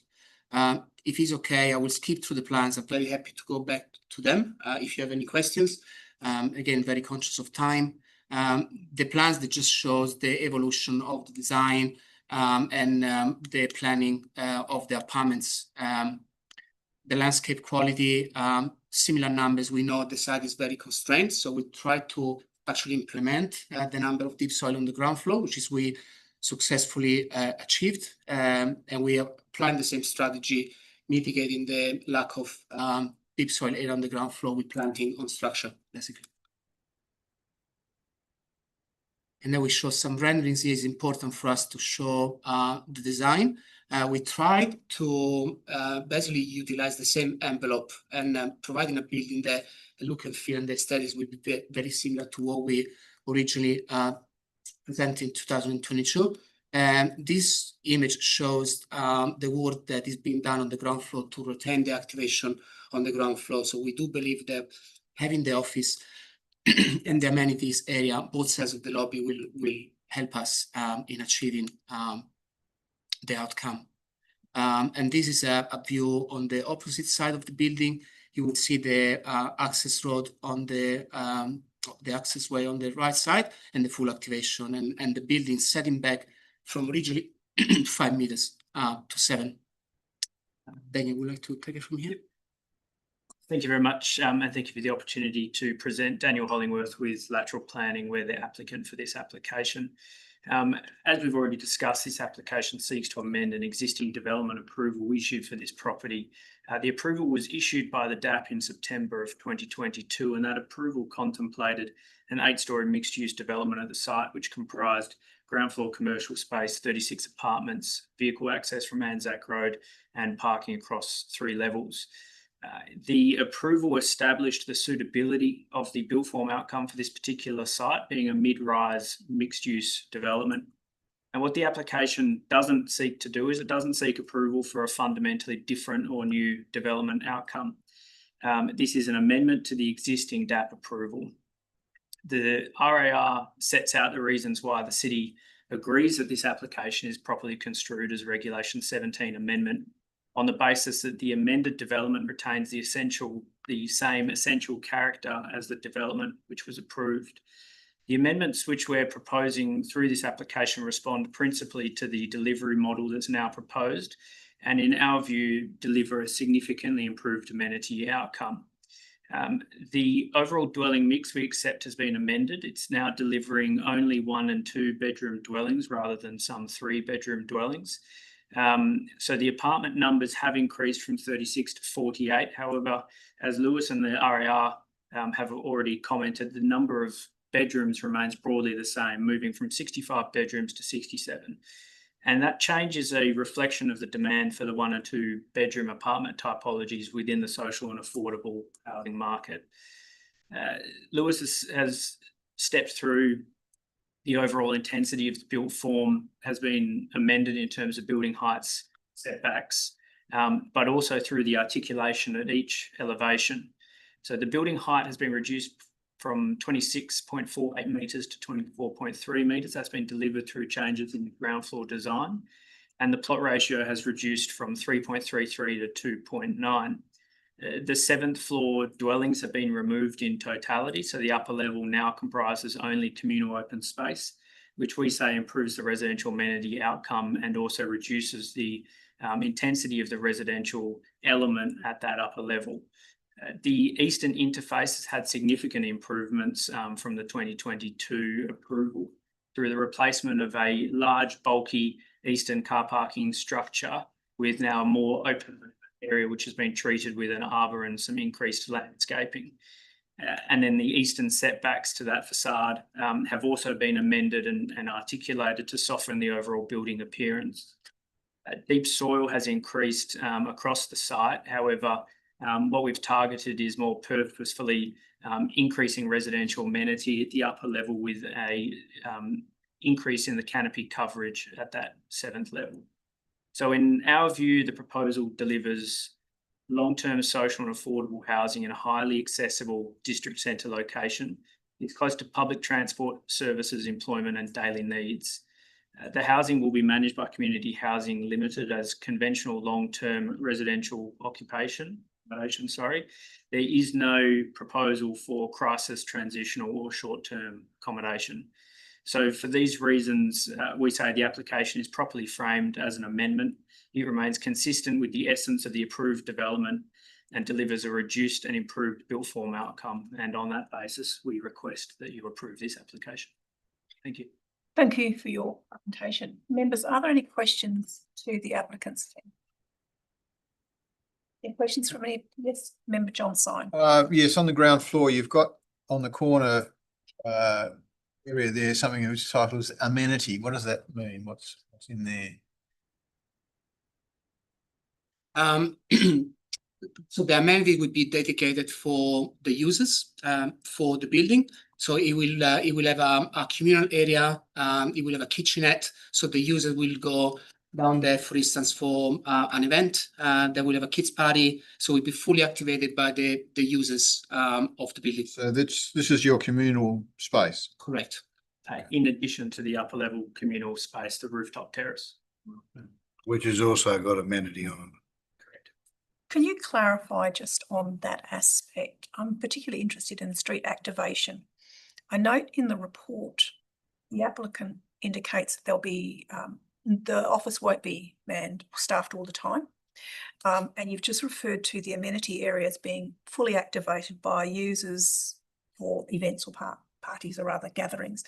If it's okay, I will skip through the plans. I'm very happy to go back to them if you have any questions. Again, very conscious of time. The plans that just shows the evolution of the design and the planning of the apartments. The landscape quality, similar numbers. We know the site is very constrained, so we try to actually implement the number of deep soil on the ground floor, which is we successfully achieved, and we are applying the same strategy, mitigating the lack of deep soil area on the ground floor with planting on structure, basically. And then we show some renderings here. It's important for us to show the design. We tried to basically utilize the same envelope and providing a building that the look and feel and the aesthetics will be very similar to what we originally presented in 2022. And this image shows the work that is being done on the ground floor to retain the activation on the ground floor. So we do believe that having the office and the amenities area, both sides of the lobby, will help us in achieving the outcome. And this is a view on the opposite side of the building. You will see the access road on the access way on the right side and the full activation, and the building setting back from originally 5 meters to 7. Daniel, would you like to take it from here? Thank you very much, and thank you for the opportunity to present. Daniel Hollingworth with Lateral Planning. We're the applicant for this application. As we've already discussed, this application seeks to amend an existing development approval issued for this property. The approval was issued by the DAP in September of 2022, and that approval contemplated an 8-storey mixed-use development of the site, which comprised ground floor commercial space, 36 apartments, vehicle access from Anzac Road, and parking across 3 levels. The approval established the suitability of the built form outcome for this particular site, being a mid-rise mixed-use development. And what the application doesn't seek to do is it doesn't seek approval for a fundamentally different or new development outcome. This is an amendment to the existing DAP approval. The RAR sets out the reasons why the city agrees that this application is properly construed as Regulation 17 amendment on the basis that the amended development retains the same essential character as the development which was approved. The amendments which we're proposing through this application respond principally to the delivery model that's now proposed, and in our view, deliver a significantly improved amenity outcome. The overall dwelling mix we accept has been amended. It's now delivering only 1 and 2 bedroom dwellings rather than some 3 bedroom dwellings. So the apartment numbers have increased from 36 to 48. However, as Lewis and the RAR have already commented, the number of bedrooms remains broadly the same, moving from 65 bedrooms to 67. And that change is a reflection of the demand for the 1 and 2 bedroom apartment typologies within the social and affordable housing market. Lewis has stepped through the overall intensity of the built form has been amended in terms of building heights, setbacks, but also through the articulation at each elevation. So the building height has been reduced from 26.48 metres to 24.3 metres. That's been delivered through changes in the ground floor design. And the plot ratio has reduced from 3.33 to 2.9. The 7th floor dwellings have been removed in totality. So the upper level now comprises only communal open space, which we say improves the residential amenity outcome and also reduces the intensity of the residential element at that upper level. The eastern interface has had significant improvements from the 2022 approval through the replacement of a large, bulky eastern car parking structure with now a more open area which has been treated with an arbour and some increased landscaping. And then the eastern setbacks to that facade have also been amended and articulated to soften the overall building appearance. Deep soil has increased across the site. However, what we've targeted is more purposefully increasing residential amenity at the upper level with a increase in the canopy coverage at that 7th level. So in our view, the proposal delivers long-term social and affordable housing in a highly accessible district centre location. It's close to public transport services, employment and daily needs. The housing will be managed by Community Housing Limited as conventional long-term residential accommodation. There is no proposal for crisis, transitional or short-term accommodation. So for these reasons, we say the application is properly framed as an amendment. It remains consistent with the essence of the approved development and delivers a reduced and improved built form outcome. And on that basis, we request that you approve this application. Thank you. Thank you for your presentation. Members, are there any questions to the applicant's team? Any questions from any? Yes, Member John Syme. Yes, on the ground floor, you've got on the corner area there something which titles amenity. What does that mean? What's in there? So the amenity would be dedicated for the users for the building. So it will have a communal area. It will have a kitchenette. So the user will go down there, for instance, for an event. They will have a kids party. So it will be fully activated by the users of the building. So this is your communal space? Correct. In addition to the upper level communal space, the rooftop terrace. Which has also got amenity on it. Correct. Can you clarify just on that aspect? I'm particularly interested in street activation. I note in the report, the applicant indicates that there'll be the office won't be manned, staffed all the time. And you've just referred to the amenity areas being fully activated by users for events or parties or other gatherings.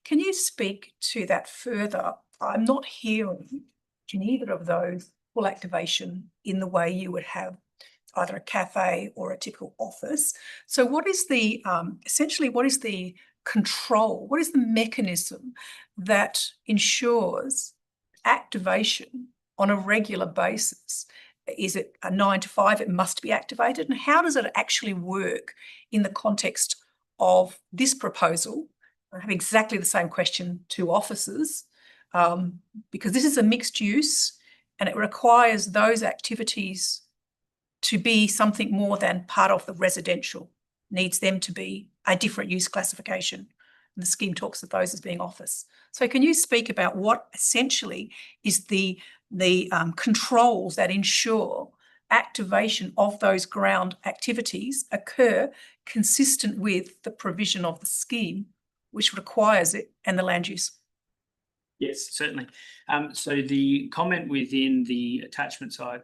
Can you speak to that further? I'm not hearing in either of those full activation in the way you would have either a cafe or a typical office. So what is the, essentially, what is the control? What is the mechanism that ensures activation on a regular basis? Is it a 9 to 5? It must be activated. And how does it actually work in the context of this proposal? I have exactly the same question to offices, because this is a mixed use and it requires those activities to be something more than part of the residential, needs them to be a different use classification. And the scheme talks of those as being office. So can you speak about what essentially is the controls that ensure activation of those ground activities occur consistent with the provision of the scheme, which requires it, and the land use? Yes, certainly. So the comment within the attachment side,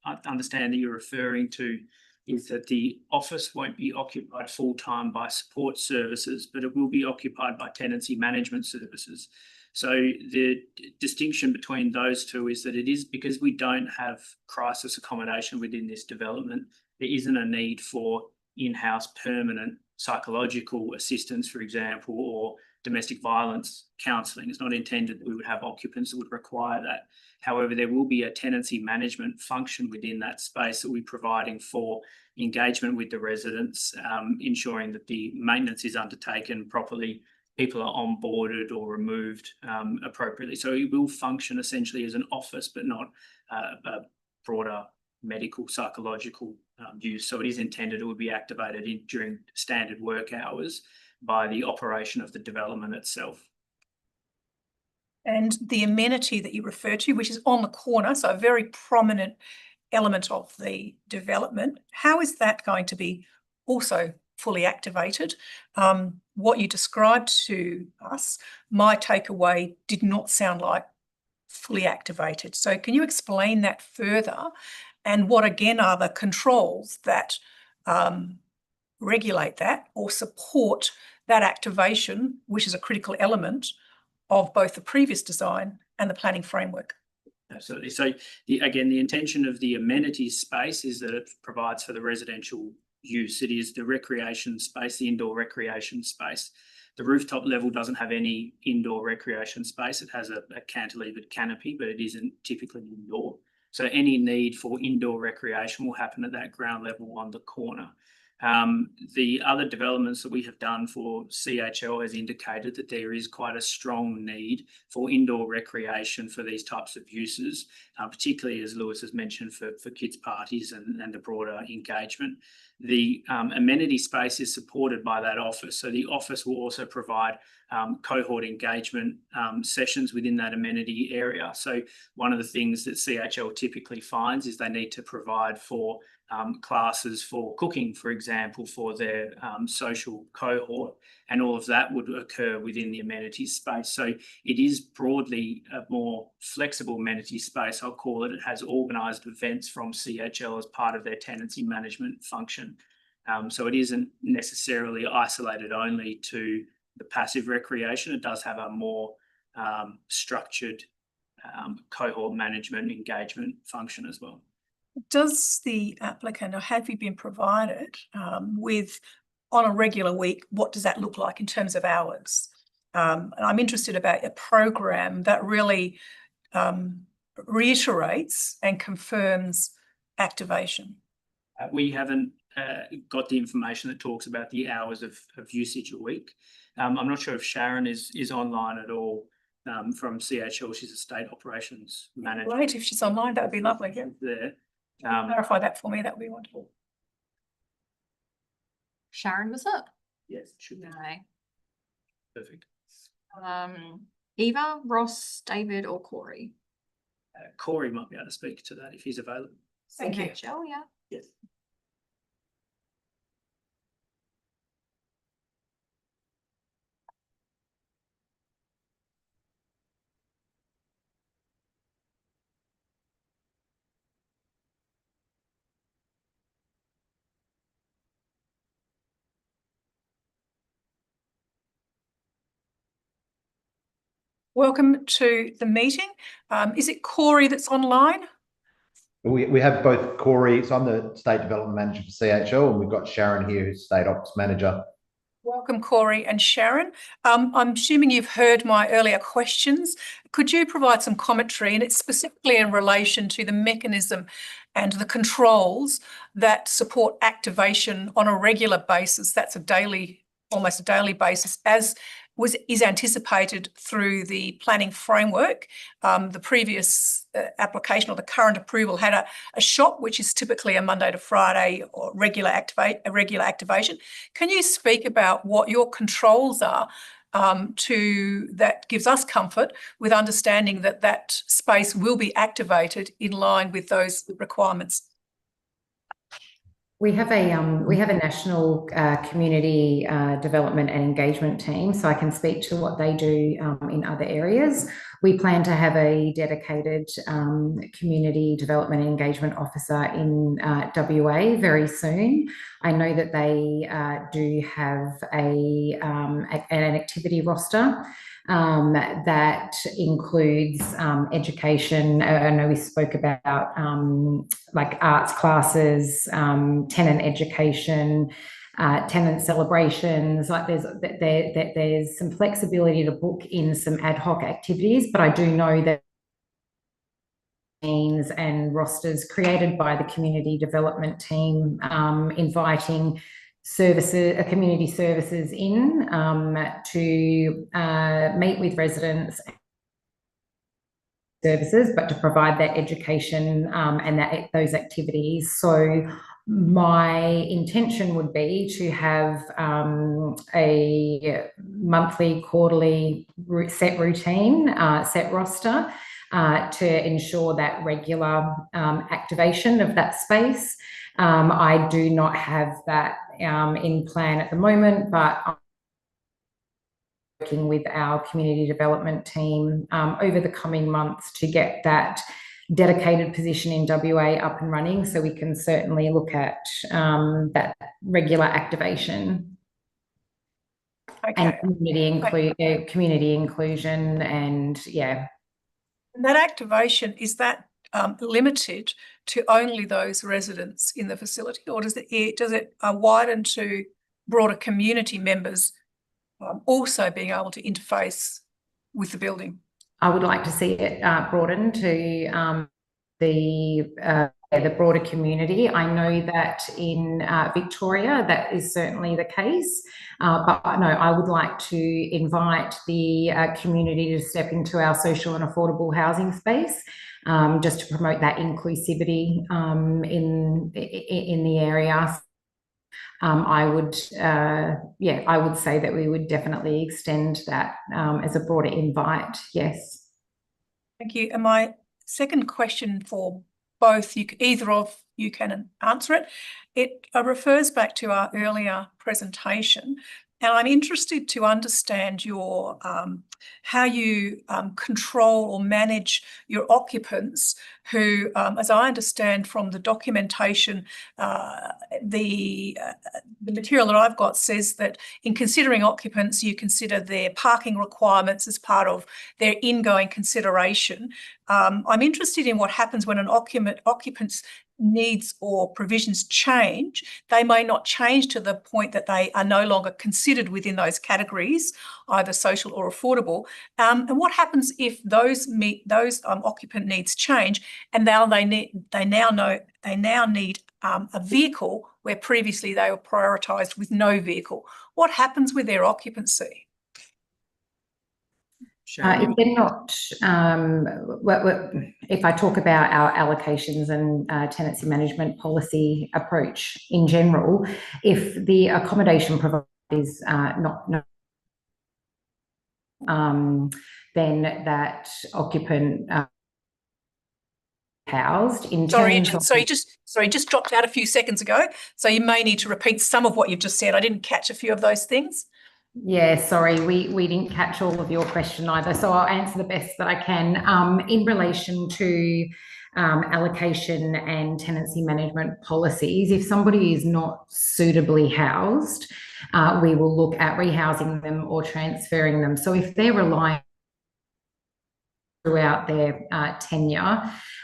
I understand that you're referring to, is that the office won't be occupied full-time by support services, but it will be occupied by tenancy management services. So the distinction between those two is that it is, because we don't have crisis accommodation within this development, there isn't a need for in-house permanent psychological assistance, for example, or domestic violence counselling. It's not intended that we would have occupants that would require that. However, there will be a tenancy management function within that space that we're providing for engagement with the residents, ensuring that the maintenance is undertaken properly, people are onboarded or removed appropriately. So it will function essentially as an office, but not a broader medical, psychological use. So it is intended it would be activated during standard work hours by the operation of the development itself. And the amenity that you refer to, which is on the corner, so a very prominent element of the development, how is that going to be also fully activated? What you described to us, my takeaway did not sound like fully activated. So can you explain that further? And what again are the controls that regulate that or support that activation, which is a critical element of both the previous design and the planning framework? Absolutely. So again, the intention of the amenities space is that it provides for the residential use. It is the recreation space, the indoor recreation space. The rooftop level doesn't have any indoor recreation space. It has a cantilevered canopy, but it isn't typically indoor. So any need for indoor recreation will happen at that ground level on the corner. The other developments that we have done for CHL has indicated that there is quite a strong need for indoor recreation for these types of uses, particularly, as Lewis has mentioned, for kids' parties and the broader engagement. The amenity space is supported by that office. So the office will also provide cohort engagement sessions within that amenity area. So one of the things that CHL typically finds is they need to provide for classes for cooking, for example, for their social cohort, and all of that would occur within the amenities space. So it is broadly a more flexible amenity space, I'll call it. It has organised events from CHL as part of their tenancy management function. So it isn't necessarily isolated only to the passive recreation. It does have a more structured cohort management engagement function as well. Does the applicant, or have you been provided with, on a regular week, what does that look like in terms of hours? And I'm interested about a program that really reiterates and confirms activation. We haven't got the information that talks about the hours of usage a week. I'm not sure if Sharon is online at all from CHL. She's a state operations manager. Great, if she's online, that would be lovely. Yeah. There. Clarify that for me, that would be wonderful. Sharon was up. Yes, should be. Okay. Perfect. Eva, Ross, David, or Corey? Corey might be able to speak to that if he's available. Thank you. Oh, yeah. Yes. Welcome to the meeting. Is it Corey that's online? We have both Corey, so I'm the State Development Manager for CHL, and we've got Sharon here, who's State Ops Manager. Welcome, Corey and Sharon. I'm assuming you've heard my earlier questions. Could you provide some commentary, and it's specifically in relation to the mechanism and the controls that support activation on a regular basis, that's a daily, almost a daily basis, as is anticipated through the planning framework. The previous application or the current approval had a shop, which is typically a Monday to Friday or regular activation. Can you speak about what your controls are that gives us comfort with understanding that that space will be activated in line with those requirements? We have a national community development and engagement team, so I can speak to what they do in other areas. We plan to have a dedicated community development and engagement officer in WA very soon. I know that they do have an activity roster that includes education. I know we spoke about like arts classes, tenant education, tenant celebrations. Like there's some flexibility to book in some ad hoc activities, but I do know that and rosters created by the community development team, inviting community services in to meet with residents services, but to provide that education and those activities. So my intention would be to have a monthly, quarterly set routine, set roster to ensure that regular activation of that space. I do not have that in plan at the moment, but I'm working with our community development team over the coming months to get that dedicated position in WA up and running, so we can certainly look at that regular activation. Okay. And community inclusion, and yeah. And that activation, is that limited to only those residents in the facility, or does it widen to broader community members also being able to interface with the building? I would like to see it broaden to the broader community. I know that in Victoria that is certainly the case, but no, I would like to invite the community to step into our social and affordable housing space, just to promote that inclusivity in the area. I would say that we would definitely extend that as a broader invite. Yes. Thank you. And my second question for both you, either of you can answer it. It refers back to our earlier presentation, and I'm interested to understand your how you control or manage your occupants who, as I understand from the documentation, the material that I've got says that in considering occupants, you consider their parking requirements as part of their ingoing consideration. I'm interested in what happens when an occupant's needs or provisions change. They may not change to the point that they are no longer considered within those categories, either social or affordable. And what happens if those occupant needs change, and now they now need a vehicle where previously they were prioritised with no vehicle? What happens with their occupancy? If they're not, if I talk about our allocations and tenancy management policy approach in general, if the accommodation provider is not then that occupant housed in terms of... Sorry, just dropped out a few seconds ago, so you may need to repeat some of what you've just said. I didn't catch a few of those things. Yeah, sorry, we didn't catch all of your question either, so I'll answer the best that I can. In relation to allocation and tenancy management policies, if somebody is not suitably housed, we will look at rehousing them or transferring them. So if they're relying throughout their tenure,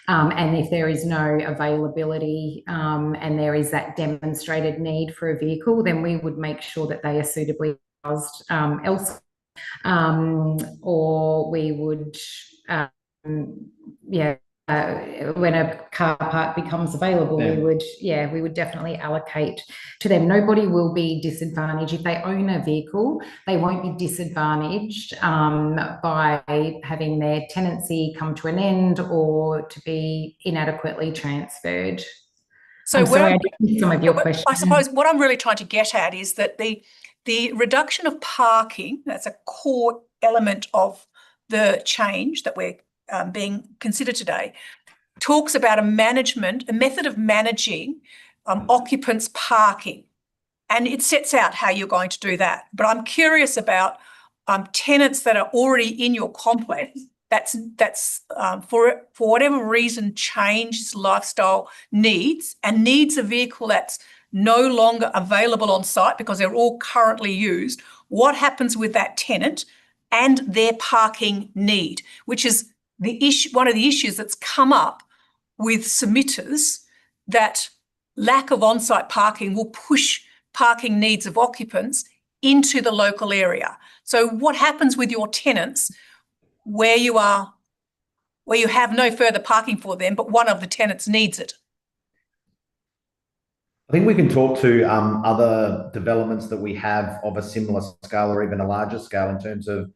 and if there is no availability and there is that demonstrated need for a vehicle, then we would make sure that they are suitably housed elsewhere, or we would when a car park becomes available, Yeah. we would definitely allocate to them. Nobody will be disadvantaged. If they own a vehicle, they won't be disadvantaged by having their tenancy come to an end or to be inadequately transferred. So I'm sorry, I didn't hear some of your questions. I suppose what I'm really trying to get at is that the reduction of parking, that's a core element of the change that we're being considered today, talks about a method of managing occupants parking. And it sets out how you're going to do that. But I'm curious about tenants that are already in your complex that's for whatever reason changed lifestyle needs and needs a vehicle that's no longer available on site because they're all currently used. What happens with that tenant and their parking need, which is the issue, one of the issues that's come up with submitters, that lack of on-site parking will push parking needs of occupants into the local area. So what happens with your tenants where you have no further parking for them, but one of the tenants needs it? I think we can talk to other developments that we have of a similar scale or even a larger scale in terms of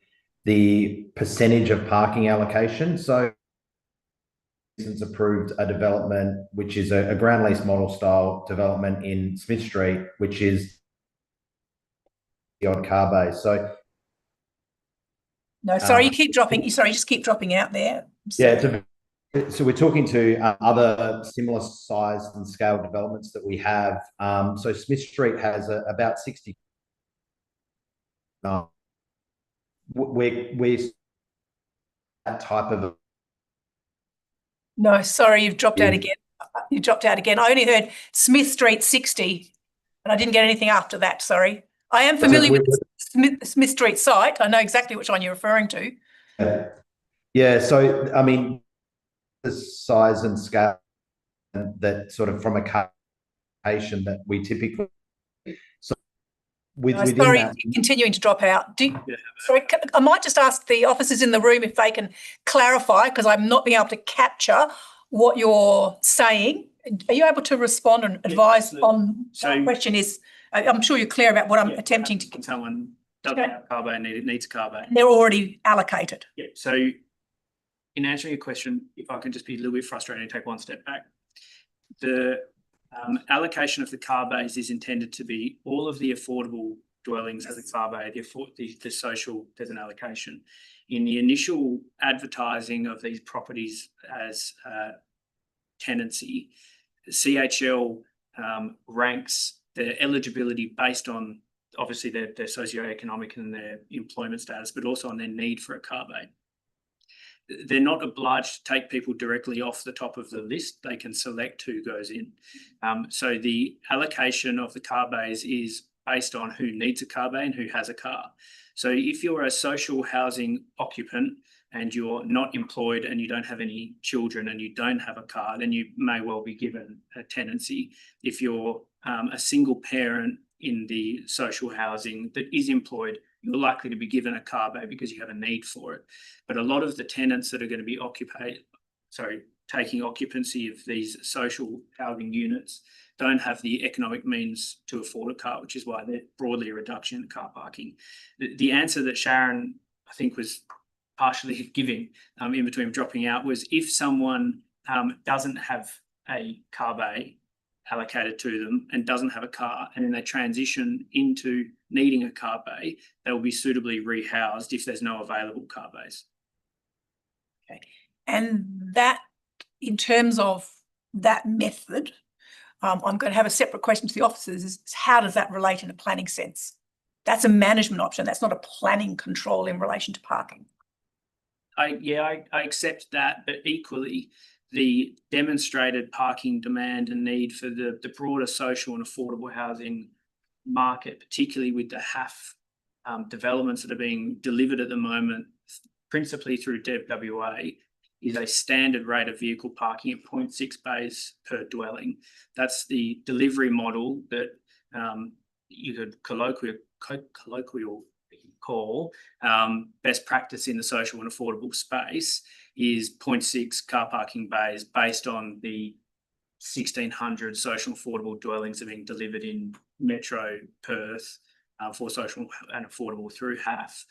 the percentage of parking allocation. So Vincent's approved a development which is a ground lease model style development in Smith Street, which is the odd car base. So no, sorry, you keep dropping. Sorry, just keep dropping out there. Yeah, so we're talking to other similar size and scale developments that we have. So Smith Street has about 60. We're that type of. No, sorry, you've dropped out again. You dropped out again. I only heard Smith Street 60, and I didn't get anything after that. Sorry. I am familiar with the Smith Street site. I know exactly which one you're referring to. Yeah, so I mean, the size and scale that sort of from a location that we typically. So sorry, continuing to drop out. Sorry, I might just ask the officers in the room if they can clarify, because I'm not being able to capture what you're saying. Are you able to respond and advise on that question? I'm sure you're clear about what I'm attempting to. Someone doesn't have a car bay and needs a car bay. They're already allocated. Yeah. So in answering your question, if I can just be a little bit frustrated and take one step back, the allocation of the car bays is intended to be all of the affordable dwellings as a car bay, the social, there's an allocation. In the initial advertising of these properties as tenancy, CHL ranks their eligibility based on obviously their socioeconomic and their employment status, but also on their need for a car bay. They're not obliged to take people directly off the top of the list. They can select who goes in. So the allocation of the car bays is based on who needs a car bay and who has a car. So if you're a social housing occupant and you're not employed and you don't have any children and you don't have a car, then you may well be given a tenancy. If you're a single parent in the social housing that is employed, you're likely to be given a car bay because you have a need for it. But a lot of the tenants that are going to be taking occupancy of these social housing units don't have the economic means to afford a car, which is why they're broadly a reduction in car parking. The answer that Sharon, I think, was partially giving in between dropping out was if someone doesn't have a car bay allocated to them and doesn't have a car, and then they transition into needing a car bay, they will be suitably rehoused if there's no available car bays. Okay. And that, in terms of that method, I'm going to have a separate question to the officers, is how does that relate in a planning sense? That's a management option. That's not a planning control in relation to parking. I accept that, but equally, the demonstrated parking demand and need for the broader social and affordable housing market, particularly with the HAF developments that are being delivered at the moment, principally through DevWA, is a standard rate of vehicle parking at 0.6 bays per dwelling. That's the delivery model that you could colloquially call best practice in the social and affordable space. is 0.6 car parking bays based on the 1,600 social affordable dwellings that are being delivered in Metro Perth for social and affordable through HAF.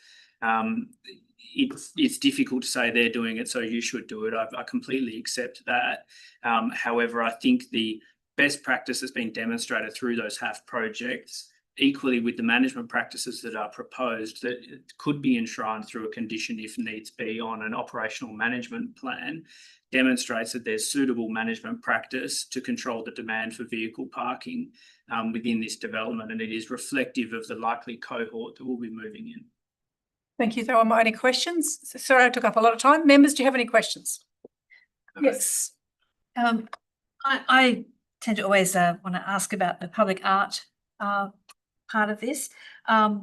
It's difficult to say they're doing it, so you should do it. I completely accept that. However, I think the best practice that's been demonstrated through those HAF projects, equally with the management practices that are proposed, that it could be enshrined through a condition if needs be on an operational management plan, demonstrates that there's suitable management practice to control the demand for vehicle parking within this development, and it is reflective of the likely cohort that will be moving in. Thank you. There are any questions? Sorry, I took up a lot of time. Members, do you have any questions? Yes. I tend to always want to ask about the public art part of this. To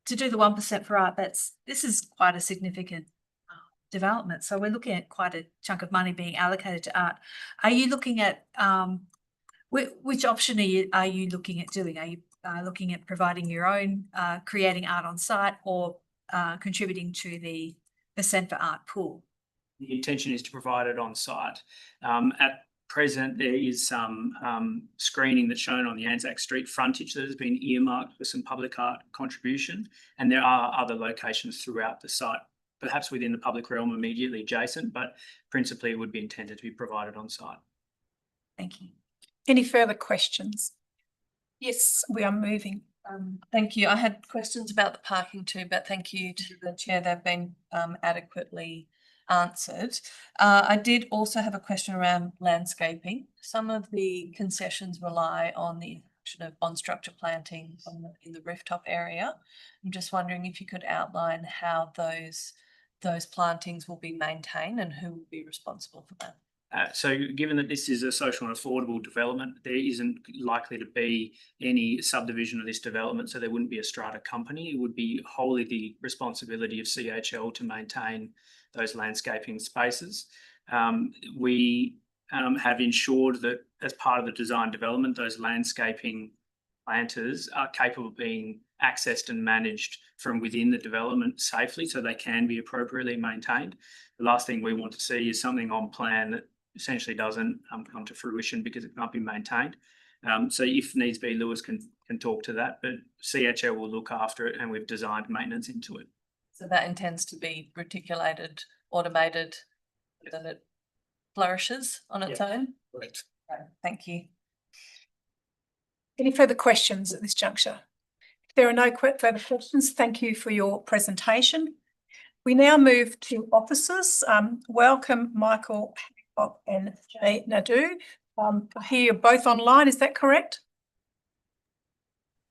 do the 1% for art, this is quite a significant development. So we're looking at quite a chunk of money being allocated to art. Are you looking at which option are you looking at doing? Are you looking at providing your own creating art on site, or contributing to the % for art pool? The intention is to provide it on site. At present, there is some screening that's shown on the Anzac Street frontage that has been earmarked for some public art contribution, and there are other locations throughout the site, perhaps within the public realm immediately adjacent, but principally it would be intended to be provided on site. Thank you. Any further questions? Yes, we are moving. Thank you. I had questions about the parking too, but thank you to the chair. They've been adequately answered. I did also have a question around landscaping. Some of the concessions rely on the introduction of on-structure planting in the rooftop area. I'm just wondering if you could outline how those plantings will be maintained and who will be responsible for that. So given that this is a social and affordable development, there isn't likely to be any subdivision of this development, so there wouldn't be a strata company. It would be wholly the responsibility of CHL to maintain those landscaping spaces. We have ensured that as part of the design development, those landscaping planters are capable of being accessed and managed from within the development safely, so they can be appropriately maintained. The last thing we want to see is something on plan that essentially doesn't come to fruition because it can't be maintained. So if needs be, Lewis can talk to that, but CHL will look after it, and we've designed maintenance into it. So that intends to be reticulated, automated, so that it flourishes on its own? Correct. Right, thank you. Any further questions at this juncture? If there are no further questions, thank you for your presentation. We now move to officers. Welcome, Michael and Jay Nadeau. I hear you're both online, is that correct?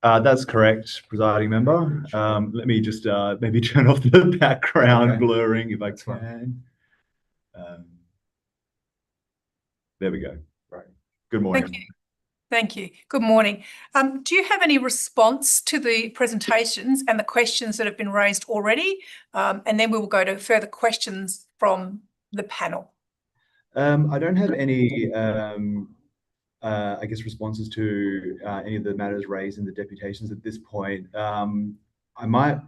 That's correct, presiding member. Let me just maybe turn off the background blurring if I can. There we go. Right. Good morning. Thank you. Thank you. Good morning. Do you have any response to the presentations and the questions that have been raised already? And then we will go to further questions from the panel. I don't have any, I guess, responses to any of the matters raised in the deputations at this point. I might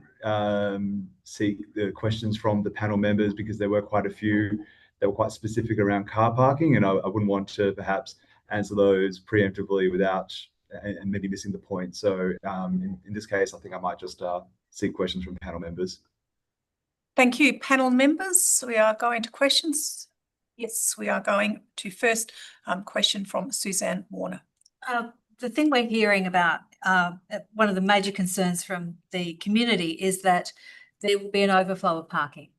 seek the questions from the panel members because there were quite a few that were quite specific around car parking, and I wouldn't want to perhaps answer those preemptively without and maybe missing the point. So in this case, I think I might just seek questions from panel members. Thank you, panel members. We are going to questions. Yes, we are going to first question from Suzanne Warner. The thing we're hearing about, one of the major concerns from the community is that there will be an overflow of parking.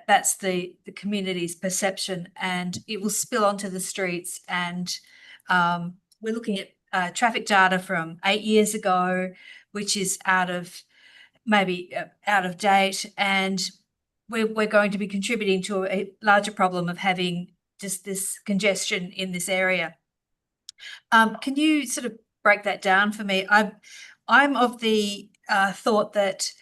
That's the community's perception, and it will spill onto the streets. And we're looking at traffic data from 8 years ago, which is maybe out of date, and we're going to be contributing to a larger problem of having just this congestion in this area. Can you sort of break that down for me? I'm of the thought that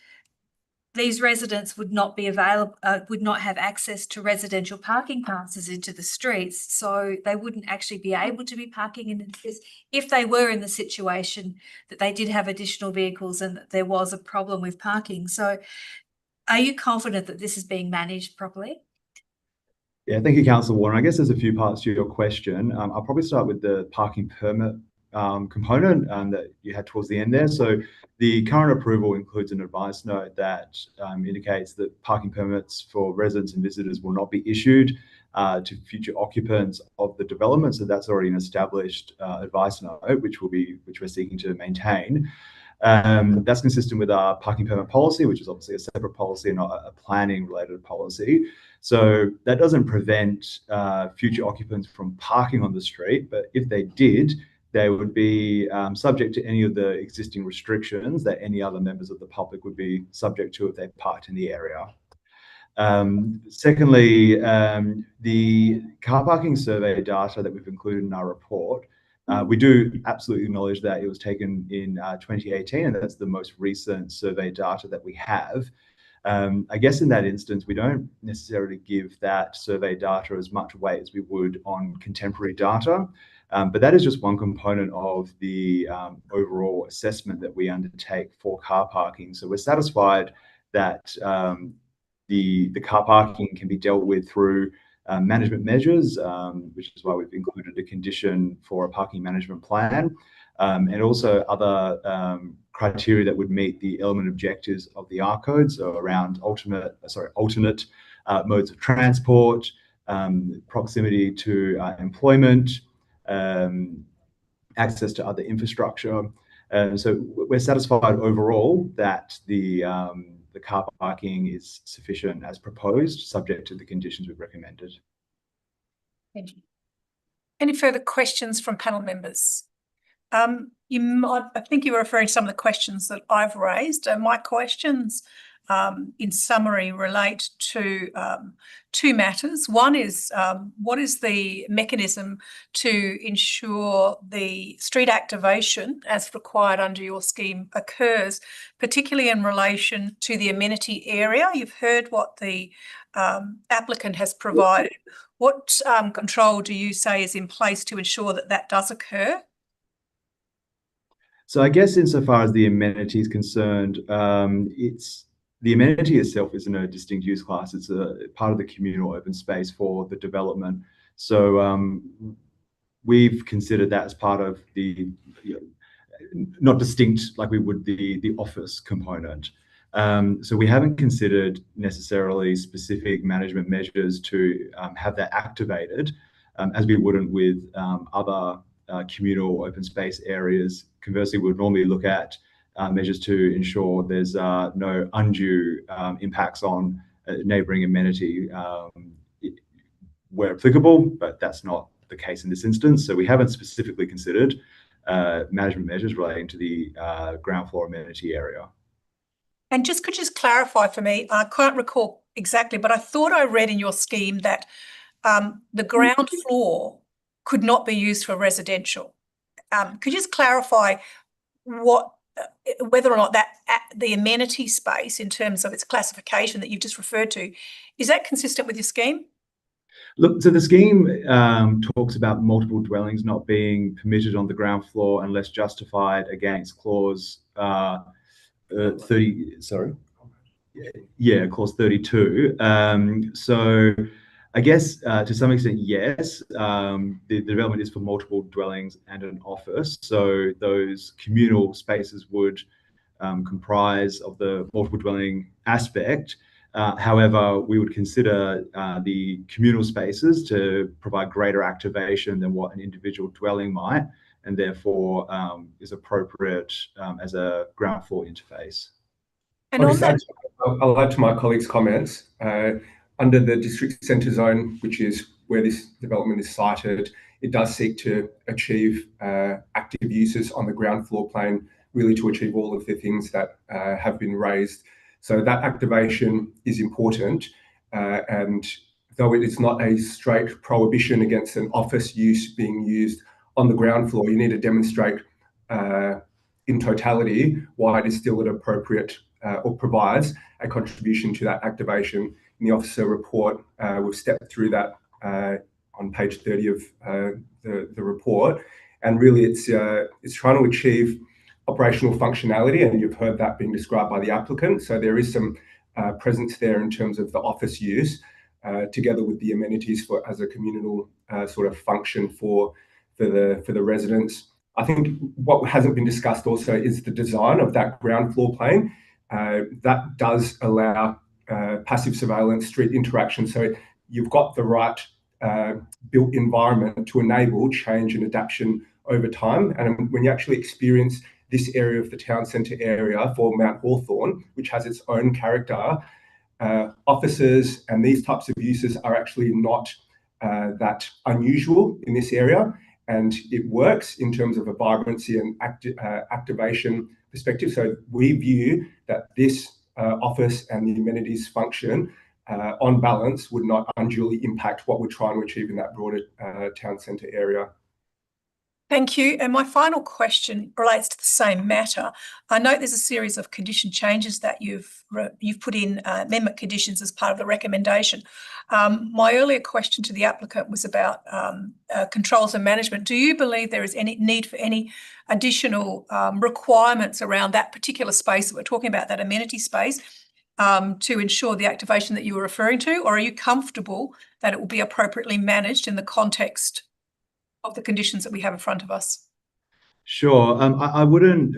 these residents would not be available, would not have access to residential parking passes into the streets, so they wouldn't actually be able to be parking in this if they were in the situation that they did have additional vehicles and that there was a problem with parking. So are you confident that this is being managed properly? Yeah, thank you, Councillor Warner. I guess there's a few parts to your question. I'll probably start with the parking permit component that you had towards the end there. So the current approval includes an advice note that indicates that parking permits for residents and visitors will not be issued to future occupants of the development. So that's already an established advice note, which we're seeking to maintain. That's consistent with our parking permit policy, which is obviously a separate policy and not a planning related policy. So that doesn't prevent future occupants from parking on the street, but if they did, they would be subject to any of the existing restrictions that any other members of the public would be subject to if they parked in the area. Secondly, the car parking survey data that we've included in our report, we do absolutely acknowledge that it was taken in 2018, and that's the most recent survey data that we have. I guess in that instance, we don't necessarily give that survey data as much weight as we would on contemporary data. But that is just one component of the overall assessment that we undertake for car parking. So we're satisfied that the car parking can be dealt with through management measures, which is why we've included a condition for a parking management plan, and also other criteria that would meet the element objectives of the R code, so around alternate modes of transport, proximity to employment, access to other infrastructure. So we're satisfied overall that the car parking is sufficient as proposed, subject to the conditions we've recommended. Thank you. Any further questions from panel members? I think you were referring to some of the questions that I've raised. My questions, in summary, relate to two matters. One is, what is the mechanism to ensure the street activation as required under your scheme occurs, particularly in relation to the amenity area? You've heard what the applicant has provided. What control do you say is in place to ensure that that does occur? So I guess insofar as the amenity is concerned, the amenity itself isn't a distinct use class. It's a part of the communal open space for the development. So we've considered that as part of the, not distinct like we would the office component. So we haven't considered necessarily specific management measures to have that activated, as we wouldn't with other communal open space areas. Conversely, we would normally look at measures to ensure there's no undue impacts on neighbouring amenity where applicable, but that's not the case in this instance. So we haven't specifically considered management measures relating to the ground floor amenity area. And could you just clarify for me, I can't recall exactly, but I thought I read in your scheme that the ground floor could not be used for residential. Could you just clarify whether or not that the amenity space, in terms of its classification that you've just referred to, is that consistent with your scheme? Look, so the scheme talks about multiple dwellings not being permitted on the ground floor unless justified against clause 30. Sorry. Yeah, clause 32. So I guess to some extent, yes, the development is for multiple dwellings and an office. So those communal spaces would comprise of the multiple dwelling aspect. However, we would consider the communal spaces to provide greater activation than what an individual dwelling might, and therefore is appropriate as a ground floor interface. And I'll add to my colleagues' comments. Under the district centre zone, which is where this development is sited, it does seek to achieve active uses on the ground floor plane, really to achieve all of the things that have been raised. So that activation is important, and though it is not a straight prohibition against an office use being used on the ground floor, you need to demonstrate in totality why it is still an appropriate or provides a contribution to that activation. In the officer report, we've stepped through that on page 30 of the report, and really it's trying to achieve operational functionality, and you've heard that being described by the applicant. So there is some presence there in terms of the office use, together with the amenities as a communal sort of function for the residents. I think what hasn't been discussed also is the design of that ground floor plane. That does allow passive surveillance, street interaction. So you've got the right built environment to enable change and adaptation over time. And when you actually experience this area of the town centre area for Mount Hawthorn, which has its own character, offices and these types of uses are actually not that unusual in this area. And it works in terms of a vibrancy and activation perspective. So we view that this office and the amenities function on balance would not unduly impact what we're trying to achieve in that broader town centre area. Thank you. And my final question relates to the same matter. I note there's a series of condition changes that you've put in amendment conditions as part of the recommendation. My earlier question to the applicant was about controls and management. Do you believe there is any need for any additional requirements around that particular space that we're talking about, that amenity space, to ensure the activation that you were referring to? Or are you comfortable that it will be appropriately managed in the context of the conditions that we have in front of us? Sure. I wouldn't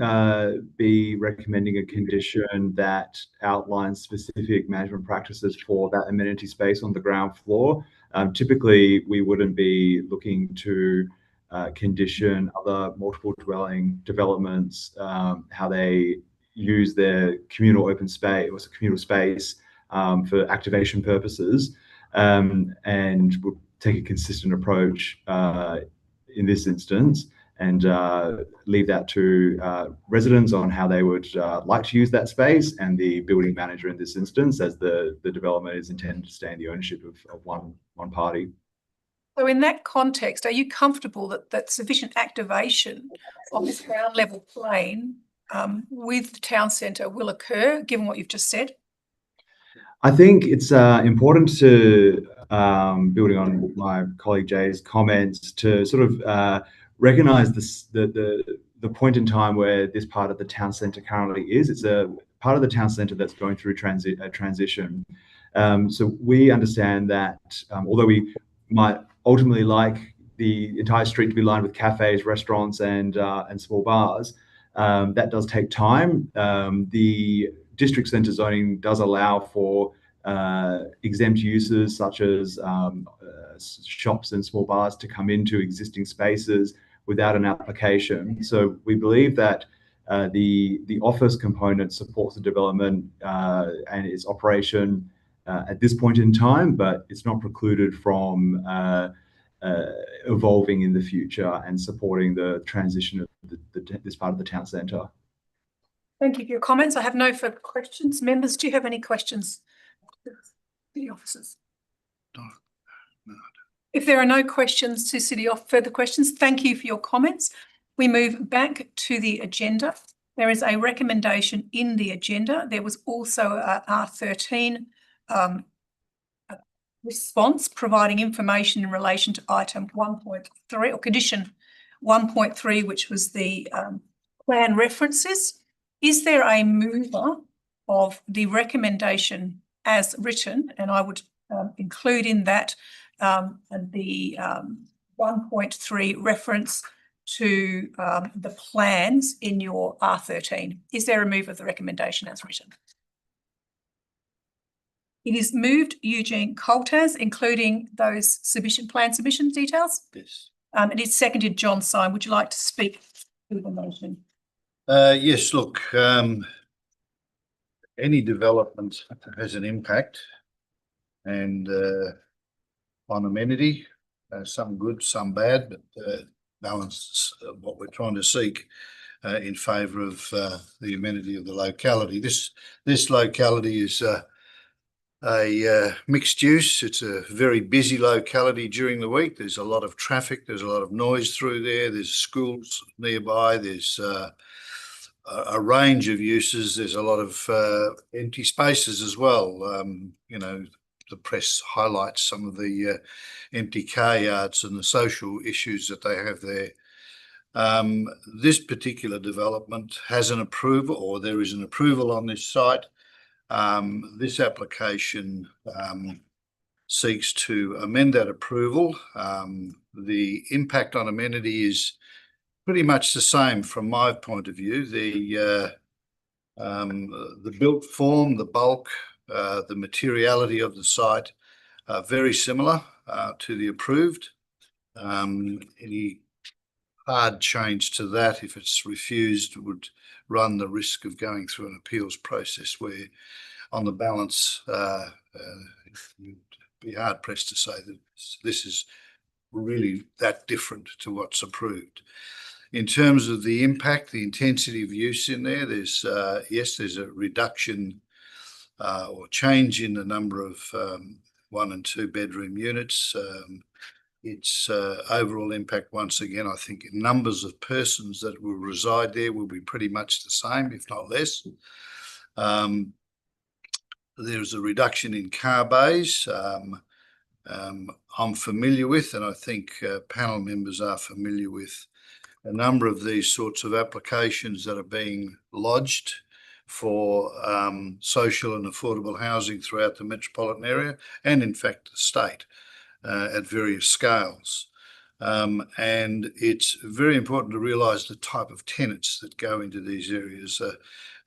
be recommending a condition that outlines specific management practices for that amenity space on the ground floor. Typically, we wouldn't be looking to condition other multiple dwelling developments, how they use their communal open space or communal space for activation purposes, and we'll take a consistent approach in this instance, and leave that to residents on how they would like to use that space, and the building manager in this instance, as the development is intended to stay in the ownership of one party. So in that context, are you comfortable that sufficient activation of this ground level plane with the town centre will occur, given what you've just said? I think it's important to, building on my colleague Jay's comments, to sort of recognise the point in time where this part of the town centre currently is. It's a part of the town centre that's going through transition. So we understand that although we might ultimately like the entire street to be lined with cafes, restaurants, and small bars, that does take time. The district centre zoning does allow for exempt uses such as shops and small bars to come into existing spaces without an application. So we believe that the office component supports the development and its operation at this point in time, but it's not precluded from evolving in the future and supporting the transition of this part of the town centre. Thank you for your comments. I have no further questions. Members, do you have any questions for the officers? No. If there are no questions to further questions, thank you for your comments. We move back to the agenda. There is a recommendation in the agenda. There was also a R13 response providing information in relation to item 1.3 or condition 1.3, which was the plan references. Is there a mover of the recommendation as written? And I would include in that the 1.3 reference to the plans in your R13. Is there a move of the recommendation as written? It is moved Eugene Coltaz, including those plan submission details. Yes. It is seconded John Syme. Would you like to speak to the motion? Yes, look, any development has an impact and on amenity, some good, some bad, but balance what we're trying to seek in favour of the amenity of the locality. This locality is a mixed use. It's a very busy locality during the week. There's a lot of traffic. There's a lot of noise through there. There's schools nearby. There's a range of uses. There's a lot of empty spaces as well. You know, the press highlights some of the empty car yards and the social issues that they have there. This particular development has an approval, or there is an approval on this site. This application seeks to amend that approval. The impact on amenity is pretty much the same from my point of view. The built form, the bulk, the materiality of the site are very similar to the approved. Any hard change to that, if it's refused, would run the risk of going through an appeals process where, on the balance, you'd be hard pressed to say that this is really that different to what's approved. In terms of the impact, the intensity of use in there, there's there's a reduction or change in the number of 1 and 2 bedroom units. Its overall impact, once again, I think numbers of persons that will reside there will be pretty much the same, if not less. There's a reduction in car bays. I'm familiar with, and I think panel members are familiar with, a number of these sorts of applications that are being lodged for social and affordable housing throughout the metropolitan area and, in fact, the state at various scales. And it's very important to realise the type of tenants that go into these areas.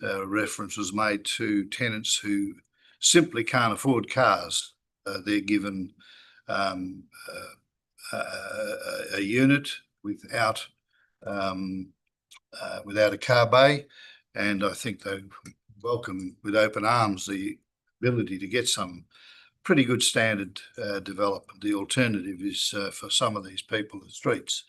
Reference was made to tenants who simply can't afford cars. They're given a unit without a car bay, and I think they welcome with open arms the ability to get some pretty good standard development. The alternative is for some of these people, the streets.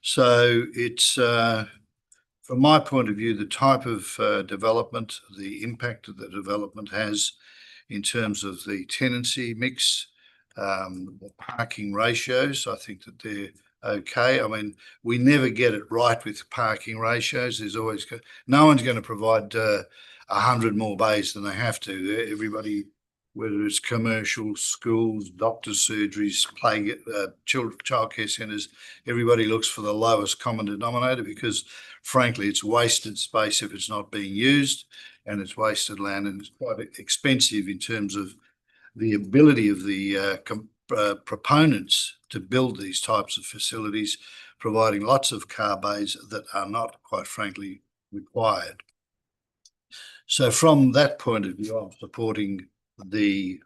So it's, from my point of view, the type of development, the impact that the development has in terms of the tenancy mix, the parking ratios, I think that they're okay. I mean, we never get it right with parking ratios. There's always no one's going to provide 100 more bays than they have to. Everybody, whether it's commercial, schools, doctors' surgeries, childcare centres, everybody looks for the lowest common denominator because, frankly, it's wasted space if it's not being used, and it's wasted land, and it's quite expensive in terms of the ability of the proponents to build these types of facilities, providing lots of car bays that are not, quite frankly, required. So from that point of view, I'm supporting the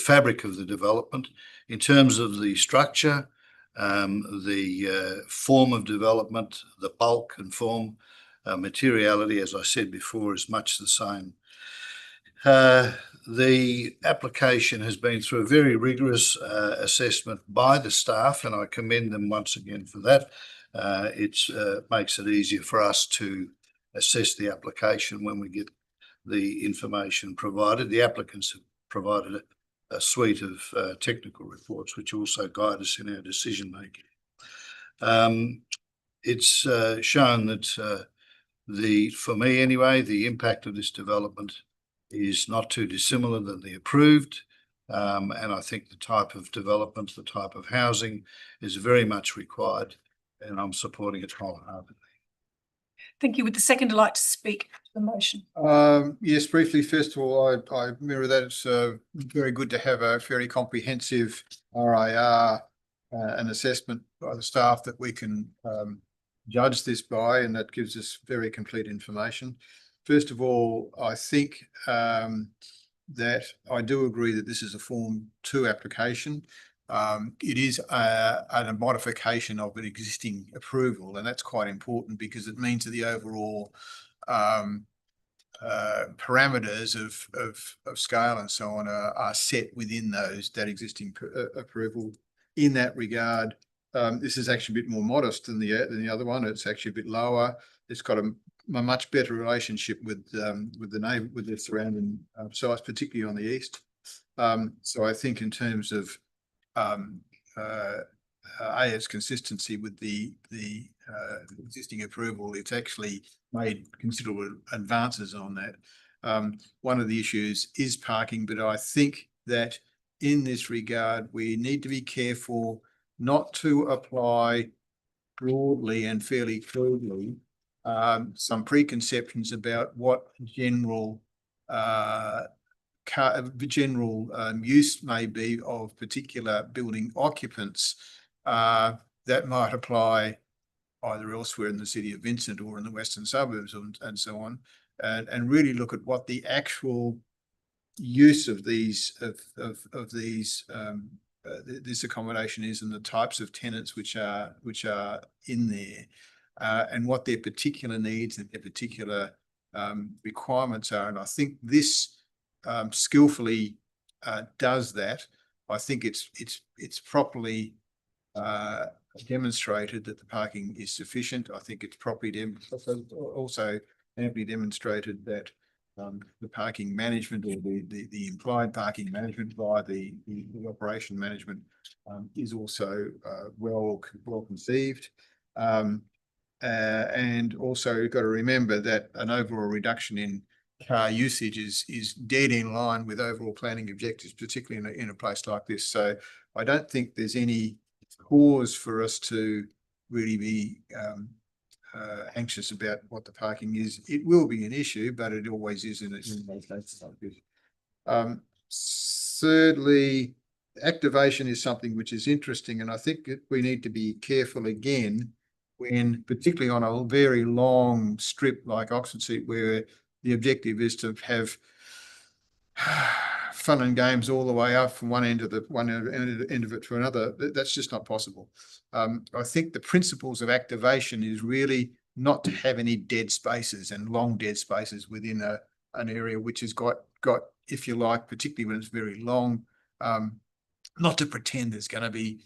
fabric of the development. In terms of the structure, the form of development, the bulk and form, materiality, as I said before, is much the same. The application has been through a very rigorous assessment by the staff, and I commend them once again for that. It makes it easier for us to assess the application when we get the information provided. The applicants have provided a suite of technical reports which also guide us in our decision making. It's shown that for me anyway, the impact of this development is not too dissimilar than the approved, and I think the type of development, the type of housing is very much required, and I'm supporting it wholeheartedly. Thank you. Would the seconder like to speak to the motion? Yes, briefly. First of all, I mirror that. It's very good to have a very comprehensive RIR and assessment by the staff that we can judge this by, and that gives us very complete information. First of all, I think that I do agree that this is a Form 2 application. It is a modification of an existing approval, and that's quite important because it means that the overall parameters of scale and so on are set within that existing approval. In that regard, this is actually a bit more modest than the other one. It's actually a bit lower. It's got a much better relationship with the surrounding sites, particularly on the east. So I think in terms of its consistency with the existing approval, it's actually made considerable advances on that. One of the issues is parking, but I think that in this regard, we need to be careful not to apply broadly and fairly crudely some preconceptions about what general general use may be of particular building occupants that might apply either elsewhere in the city of Vincent or in the western suburbs and so on, and really look at what the actual use of these this accommodation is and the types of tenants which are in there, and what their particular needs and their particular requirements are. And I think this skillfully does that. I think it's properly demonstrated that the parking is sufficient. I think it's properly also amply demonstrated that the parking management or the implied parking management by the operation management is also well conceived. And also you've got to remember that an overall reduction in car usage is dead in line with overall planning objectives, particularly in a place like this. So I don't think there's any cause for us to really be anxious about what the parking is. It will be an issue, but it always is in those cases like this. Thirdly, activation is something which is interesting, and I think that we need to be careful again when, particularly on a very long strip like Oxford Street, where the objective is to have fun and games all the way up from one end of it to another. That's just not possible. I think the principles of activation is really not to have any dead spaces and long dead spaces within an area which has got, if you like, particularly when it's very long, not to pretend there's going to be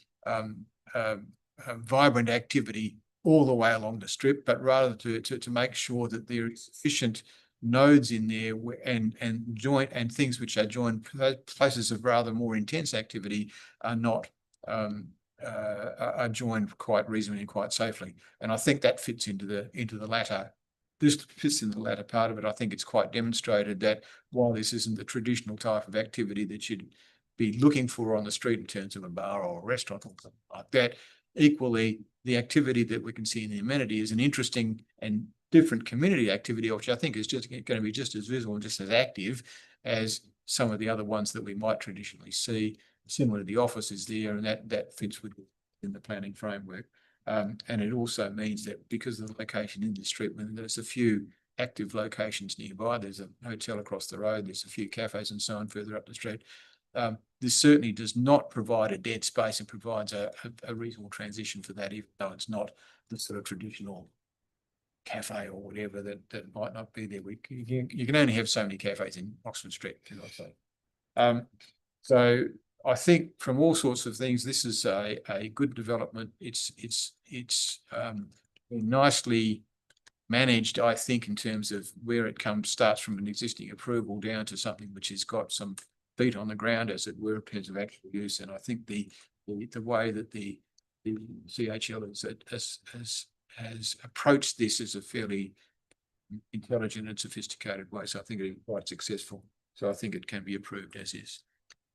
vibrant activity all the way along the strip, but rather to make sure that there is sufficient nodes in there and joint and things which are joined places of rather more intense activity are not are joined quite reasonably and quite safely. And I think that fits into the latter. This fits in the latter part of it. I think it's quite demonstrated that while this isn't the traditional type of activity that you'd be looking for on the street in terms of a bar or a restaurant or something like that, equally the activity that we can see in the amenity is an interesting and different community activity, which I think is just going to be just as visible and just as active as some of the other ones that we might traditionally see. Similar to the offices there, and that fits within the planning framework. And it also means that because of the location in the street, when there's a few active locations nearby, there's a hotel across the road, there's a few cafes and so on further up the street. This certainly does not provide a dead space and provides a reasonable transition for that, even though it's not the sort of traditional cafe or whatever that might not be there. You can only have so many cafes in Oxford Street, as I say. So I think from all sorts of things, this is a good development. It's been nicely managed, I think, in terms of where it starts from an existing approval down to something which has got some feet on the ground, as it were, in terms of actual use. And I think the way that the CHL has approached this as a fairly intelligent and sophisticated way. So I think it is quite successful. So I think it can be approved as is.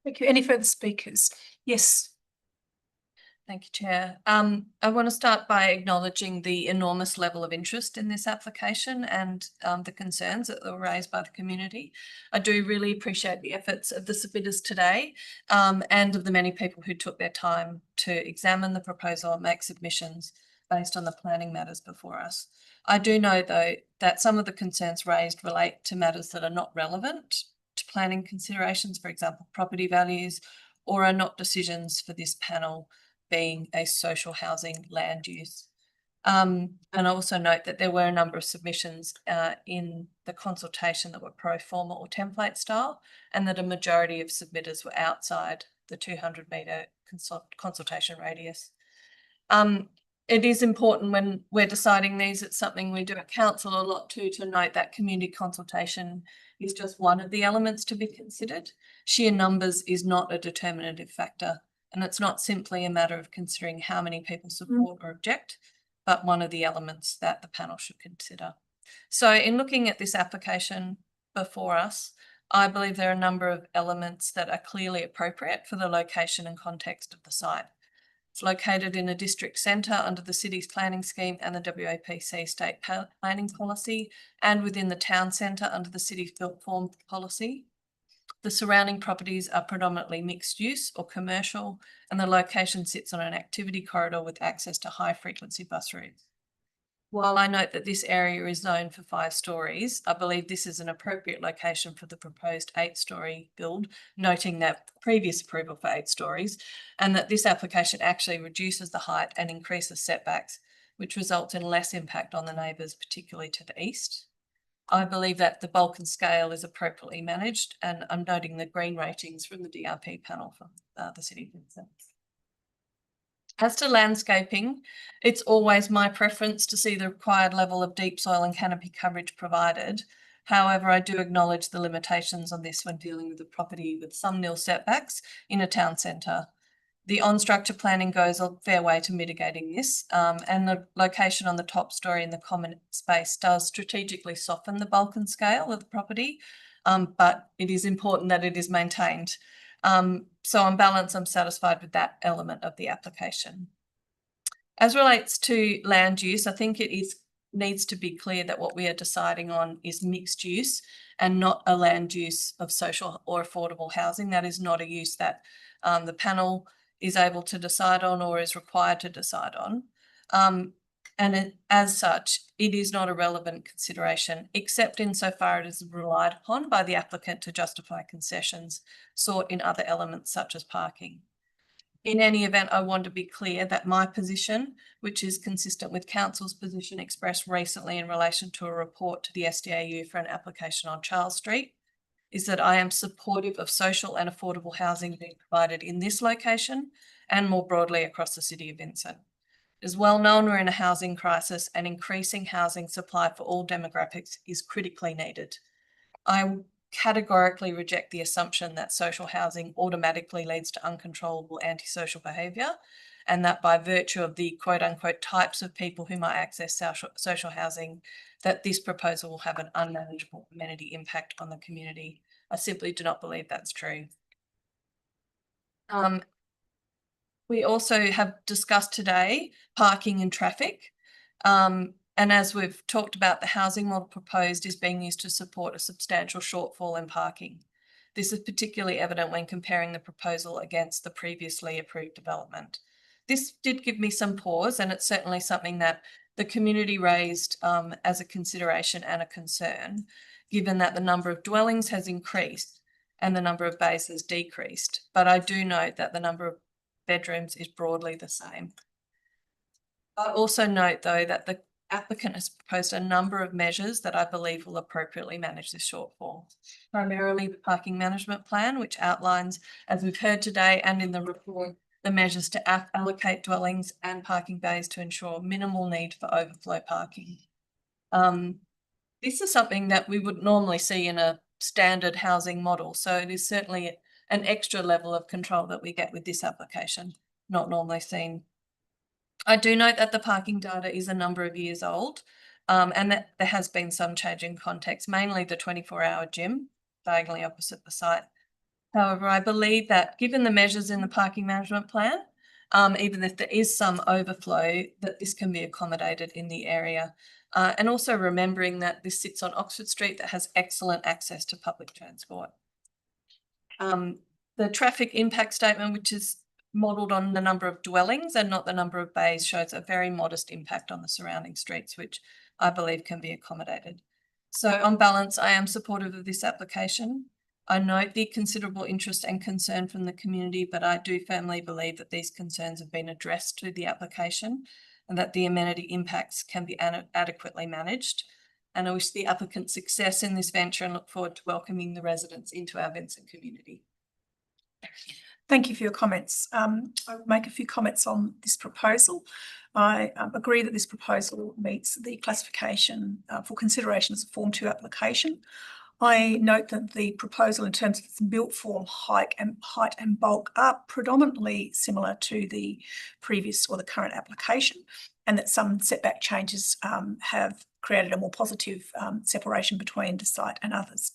Thank you. Any further speakers? Yes. Thank you, Chair. I want to start by acknowledging the enormous level of interest in this application and the concerns that were raised by the community. I do really appreciate the efforts of the submitters today and of the many people who took their time to examine the proposal and make submissions based on the planning matters before us. I do know, though, that some of the concerns raised relate to matters that are not relevant to planning considerations, for example, property values, or are not decisions for this panel, being a social housing land use. And I also note that there were a number of submissions in the consultation that were pro forma or template style, and that a majority of submitters were outside the 200-metre consultation radius. It is important when we're deciding these, it's something we do at council a lot too, to note that community consultation is just one of the elements to be considered. Sheer numbers is not a determinative factor, and it's not simply a matter of considering how many people support or object, but one of the elements that the panel should consider. So in looking at this application before us, I believe there are a number of elements that are clearly appropriate for the location and context of the site. It's located in a district centre under the city's planning scheme and the WAPC state planning policy, and within the town centre under the city's built form policy. The surrounding properties are predominantly mixed use or commercial, and the location sits on an activity corridor with access to high frequency bus routes. While I note that this area is zoned for 5 stories, I believe this is an appropriate location for the proposed 8-story build, noting that previous approval for 8 stories, and that this application actually reduces the height and increases setbacks, which results in less impact on the neighbours, particularly to the east. I believe that the bulk and scale is appropriately managed, and I'm noting the green ratings from the DRP panel from the City of Vincent. As to landscaping, it's always my preference to see the required level of deep soil and canopy coverage provided. However, I do acknowledge the limitations on this when dealing with a property with some nil setbacks in a town centre. The on-structure planning goes a fair way to mitigating this, and the location on the top story in the common space does strategically soften the bulk and scale of the property, but it is important that it is maintained. So on balance, I'm satisfied with that element of the application. As relates to land use, I think it needs to be clear that what we are deciding on is mixed use and not a land use of social or affordable housing. That is not a use that the panel is able to decide on or is required to decide on. As such, it is not a relevant consideration, except insofar it is relied upon by the applicant to justify concessions sought in other elements such as parking. In any event, I want to be clear that my position, which is consistent with Council's position expressed recently in relation to a report to the SDAU for an application on Charles Street, is that I am supportive of social and affordable housing being provided in this location and more broadly across the City of Vincent. It is well known we're in a housing crisis, and increasing housing supply for all demographics is critically needed. I categorically reject the assumption that social housing automatically leads to uncontrollable antisocial behaviour, and that by virtue of the quote unquote types of people who might access social housing, that this proposal will have an unmanageable amenity impact on the community. I simply do not believe that's true. We also have discussed today parking and traffic. And as we've talked about, the housing model proposed is being used to support a substantial shortfall in parking. This is particularly evident when comparing the proposal against the previously approved development. This did give me some pause, and it's certainly something that the community raised as a consideration and a concern, given that the number of dwellings has increased and the number of bays has decreased. But I do note that the number of bedrooms is broadly the same. I also note, though, that the applicant has proposed a number of measures that I believe will appropriately manage this shortfall. Primarily the parking management plan, which outlines, as we've heard today and in the report, the measures to allocate dwellings and parking bays to ensure minimal need for overflow parking. This is something that we would normally see in a standard housing model, so it is certainly an extra level of control that we get with this application, not normally seen. I do note that the parking data is a number of years old, and that there has been some change in context, mainly the 24-hour gym diagonally opposite the site. However, I believe that given the measures in the parking management plan, even if there is some overflow, that this can be accommodated in the area. And also remembering that this sits on Oxford Street that has excellent access to public transport. The traffic impact statement, which is modelled on the number of dwellings and not the number of bays, shows a very modest impact on the surrounding streets, which I believe can be accommodated. So on balance, I am supportive of this application. I note the considerable interest and concern from the community, but I do firmly believe that these concerns have been addressed through the application and that the amenity impacts can be adequately managed. And I wish the applicant success in this venture and look forward to welcoming the residents into our Vincent community. Thank you for your comments. I'll make a few comments on this proposal. I agree that this proposal meets the classification for consideration as a Form 2 application. I note that the proposal in terms of its built form, height and bulk are predominantly similar to the previous or the current application, and that some setback changes have created a more positive separation between the site and others.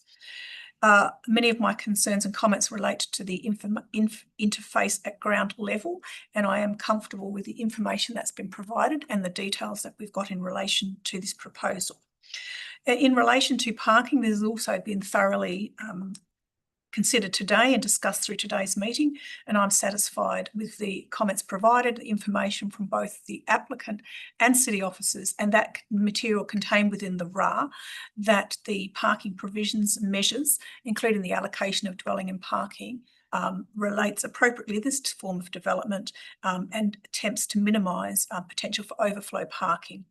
Many of my concerns and comments relate to the interface at ground level, and I am comfortable with the information that's been provided and the details that we've got in relation to this proposal. In relation to parking, there's also been thoroughly considered today and discussed through today's meeting, and I'm satisfied with the comments provided, the information from both the applicant and city officers, and that material contained within the RA, that the parking provisions measures, including the allocation of dwelling and parking, relates appropriately to this form of development and attempts to minimise potential for overflow parking.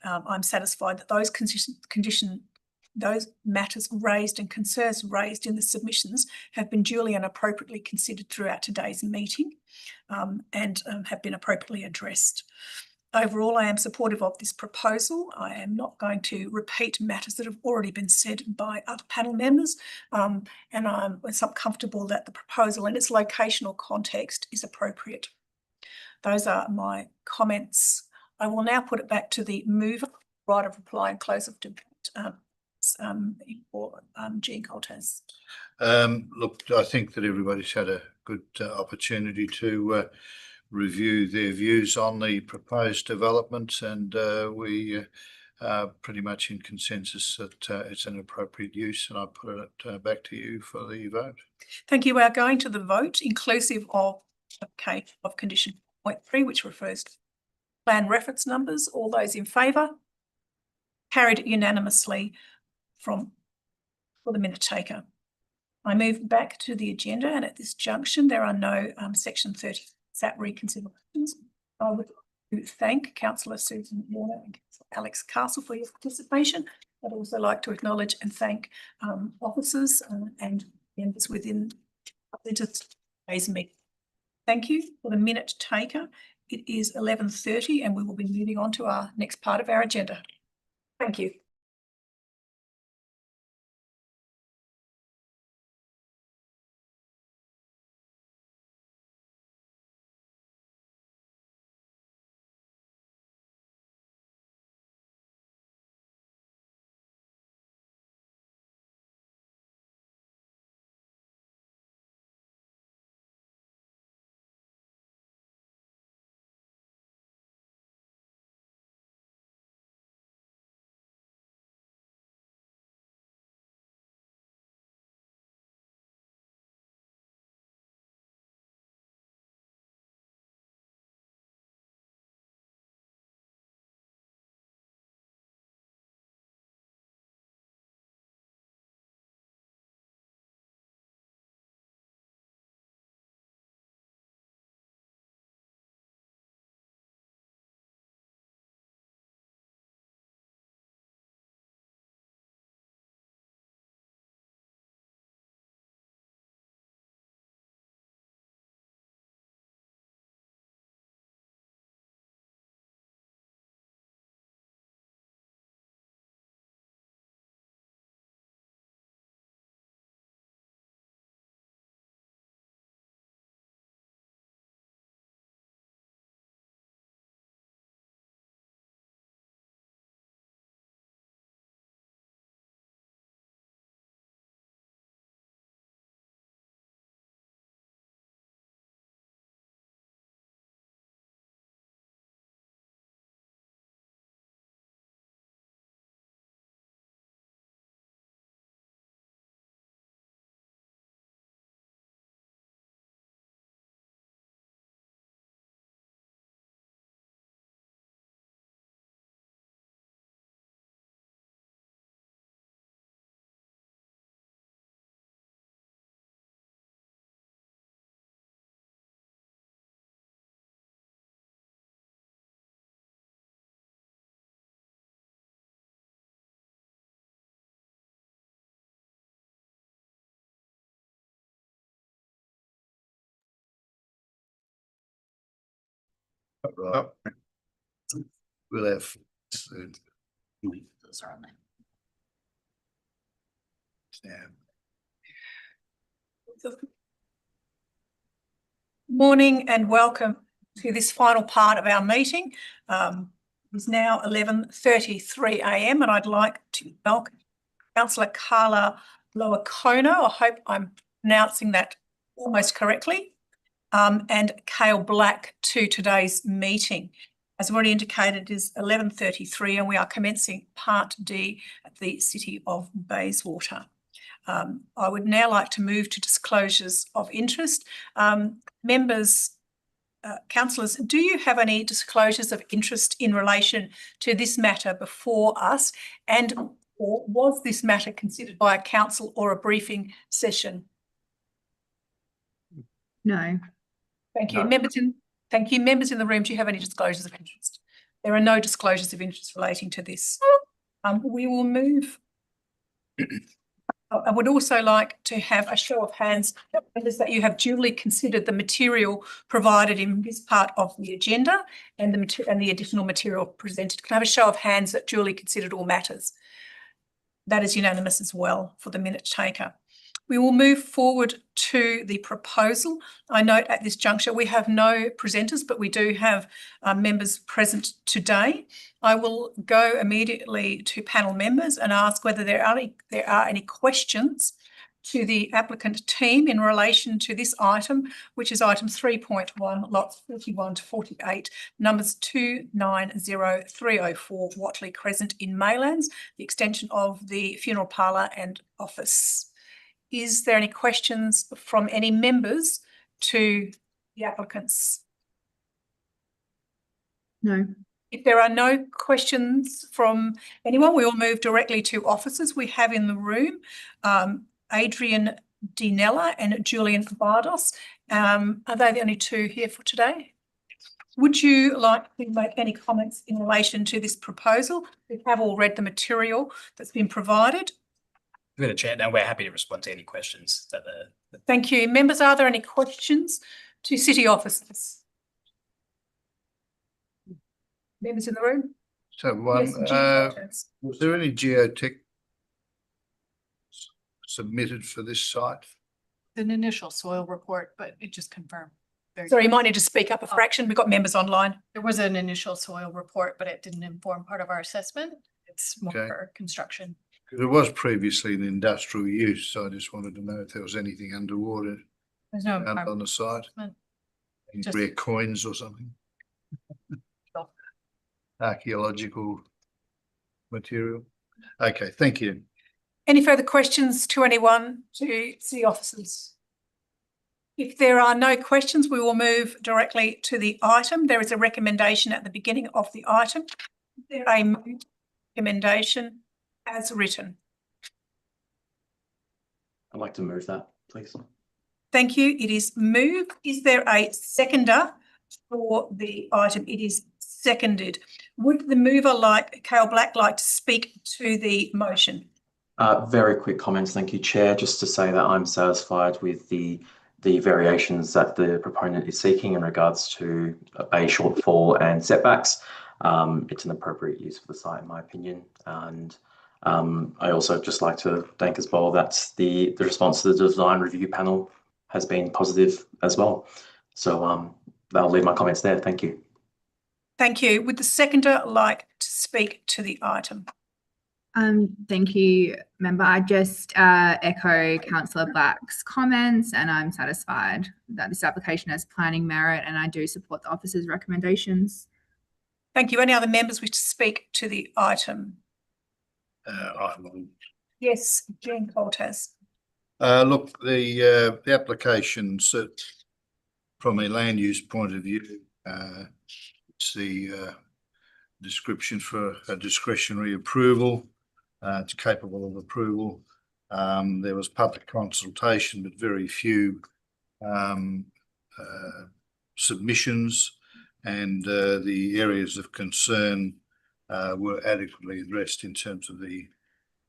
I'm satisfied that those matters raised and concerns raised in the submissions have been duly and appropriately considered throughout today's meeting and have been appropriately addressed. Overall, I am supportive of this proposal. I am not going to repeat matters that have already been said by other panel members, and I'm comfortable that the proposal in its locational context is appropriate. Those are my comments. I will now put it back to the mover, right of reply and close of debate. Jean Coltez. Look, I think that everybody's had a good opportunity to review their views on the proposed developments, and we are pretty much in consensus that it's an appropriate use, and I put it back to you for the vote. Thank you. We are going to the vote, inclusive of condition 0.3, which refers to plan reference numbers. All those in favour? Carried unanimously for the minute taker. I move back to the agenda, and at this junction there are no section 30 SAT reconsiderations. I would like to thank Councillor Susan Warner and Councillor Alex Castle for your participation. I'd also like to acknowledge and thank officers and members within today's meeting. Thank you. For the minute taker, it is 11:30 and we will be moving on to our next part of our agenda. Thank you. Right. We'll have Those are on there. Morning and welcome to this final part of our meeting. It's now 11:33 a.m. and I'd like to welcome Councillor Carla Loacono. I hope I'm pronouncing that almost correctly. And Cale Black to today's meeting. As already indicated, it is 11:33 and we are commencing Part D at the City of Bayswater. I would now like to move to disclosures of interest. Members, councillors, do you have any disclosures of interest in relation to this matter before us? And or was this matter considered by a council or a briefing session? No. Thank you. No. Thank you. Members in the room, do you have any disclosures of interest? There are no disclosures of interest relating to this. We will move. I would also like to have a show of hands that you have duly considered the material provided in this part of the agenda and the additional material presented. Can I have a show of hands that duly considered all matters? That is unanimous as well for the minute taker. We will move forward to the proposal. I note at this juncture we have no presenters, but we do have members present today. I will go immediately to panel members and ask whether there are any questions to the applicant team in relation to this item, which is item 3.1, lots 41 to 48, numbers 290304 Watley Crescent in Maylands, the extension of the funeral parlour and office. Is there any questions from any members to the applicants? No. If there are no questions from anyone, we will move directly to officers. We have in the room Adrian Dinella and Julian Bardos. Are they the only two here for today? Would you like to make any comments in relation to this proposal? We have all read the material that's been provided. Through the chair, now we're happy to respond to any questions that Thank you. Members, are there any questions to city officers? Members in the room? So one, Yes, was there any geotech submitted for this site? An initial soil report, but it just confirmed. Sorry, you might need to speak up a fraction. We've got members online. There was an initial soil report, but it didn't inform part of our assessment. It's more Okay. for construction. Because it was previously an industrial use, so I just wanted to know if there was anything underwater There's no out on the site. Any Just- rare coins or something? Archaeological material. Okay, thank you. Any further questions to anyone to city officers? If there are no questions, we will move directly to the item. There is a recommendation at the beginning of the item. Is there a recommendation as written? I'd like to move that, please. Thank you. It is moved. Is there a seconder for the item? It is seconded. Would the mover Cale Black like to speak to the motion? Very quick comments, thank you, Chair. Just to say that I'm satisfied with the variations that the proponent is seeking in regards to a shortfall and setbacks. It's an appropriate use for the site, in my opinion. And I also just like to thank as well that the response to the design review panel has been positive as well. So I'll leave my comments there. Thank you. Thank you. Would the seconder like to speak to the item? Thank you, member. I just echo Councillor Black's comments, and I'm satisfied that this application has planning merit, and I do support the officer's recommendations. Thank you. Any other members wish to speak to the item? Yes, Jean Coltas. Look, the applications from a land use point of view, it's the description for a discretionary approval. It's capable of approval. There was public consultation, but very few submissions, and the areas of concern were adequately addressed in terms of the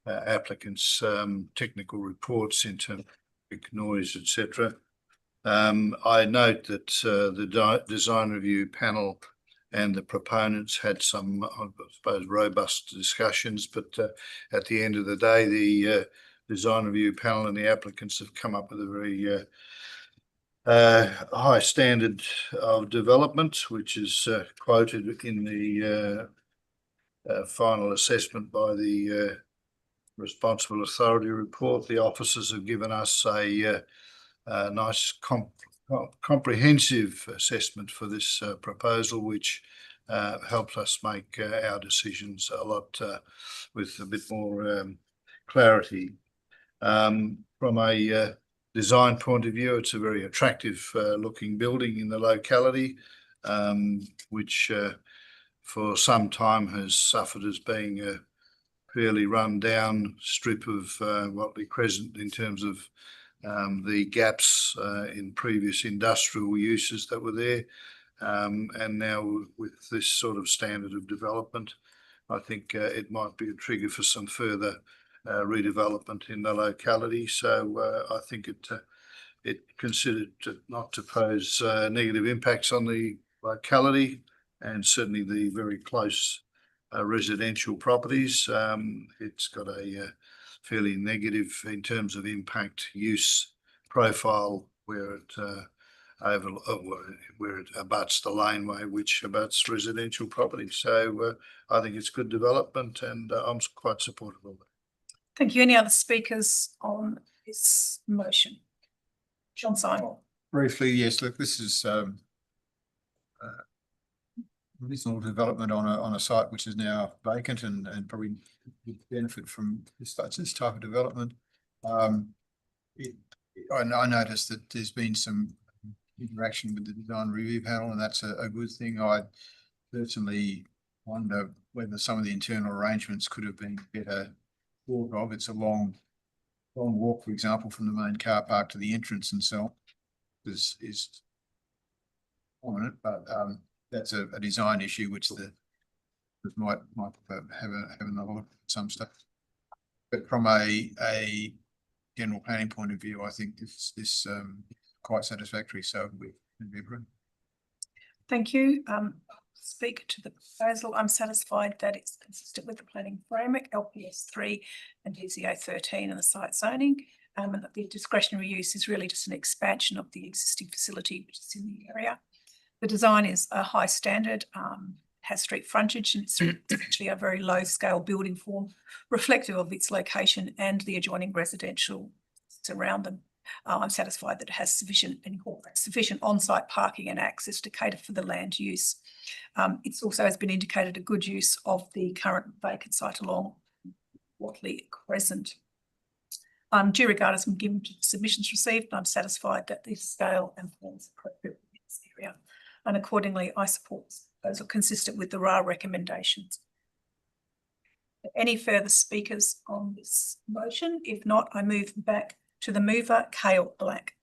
applicants' technical reports in terms of noise, etc. I note that the design review panel and the proponents had some, I suppose, robust discussions, but at the end of the day, the design review panel and the applicants have come up with a very high standard of development, which is quoted in the final assessment by the responsible authority report. The officers have given us a nice comprehensive assessment for this proposal, which helps us make our decisions a lot with a bit more clarity. From a design point of view, it's a very attractive looking building in the locality, which for some time has suffered as being a fairly run down strip of Watley Crescent in terms of the gaps in previous industrial uses that were there. And now with this sort of standard of development, I think it might be a trigger for some further redevelopment in the locality. So I think it considered not to pose negative impacts on the locality, and certainly the very close residential properties. It's got a fairly negative in terms of impact use profile where it where it abuts the laneway, which abuts residential property. So I think it's good development, and I'm quite supportive of it. Thank you. Any other speakers on this motion? John Simon. Briefly, yes. Look, this is reasonable development on a site which is now vacant and probably would benefit from this type of development. I noticed that there's been some interaction with the design review panel, and that's a good thing. I personally wonder whether some of the internal arrangements could have been better thought of. It's a long walk, for example, from the main car park to the entrance, and so is prominent, but that's a design issue which might have another look at some stuff. But from a general planning point of view, I think this quite satisfactory. So we can be approved. Thank you. Speaker to the proposal. I'm satisfied that it's consistent with the planning framework, LPS 3 and DCA 13 and the site zoning, and that the discretionary use is really just an expansion of the existing facility which is in the area. The design is a high standard, has street frontage, and it's actually a very low scale building form reflective of its location and the adjoining residential around them. I'm satisfied that it has sufficient on-site parking and access to cater for the land use. It's also has been indicated a good use of the current vacant site along Watley Crescent. Due regard has been given to submissions received, and I'm satisfied that the scale and form is appropriate in this area. And accordingly, I support this proposal consistent with the RA recommendations. Any further speakers on this motion? If not, I move back to the mover, Cale Black.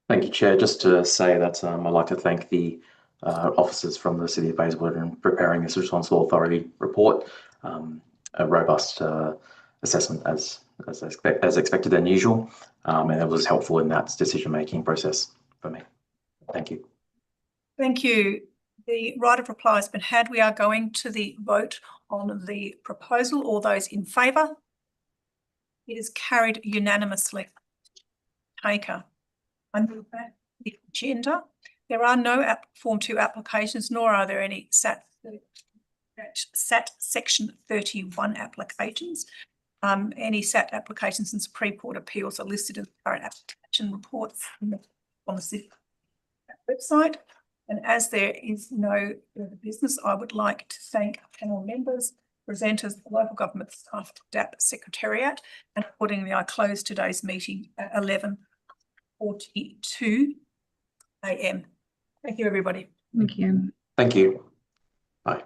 Thank you, Chair. Just to say that I'd like to thank the officers from the City of Bayswater in preparing this responsible authority report. A robust assessment as expected and usual, and it was helpful in that decision-making process for me. Thank you. Thank you. The right of reply has been had. We are going to the vote on the proposal. All those in favour? It is carried unanimously. Taker. I move back to the agenda. There are no Form 2 applications, nor are there any SAT Section 31 applications. Any SAT applications and Supreme Court appeals are listed in the current application reports on the City website. And as there is no further business, I would like to thank panel members, presenters, local government staff, MIDAP Secretariat, and accordingly I close today's meeting at 11:42 AM. Thank you, everybody. Thank you. Thank you. Bye.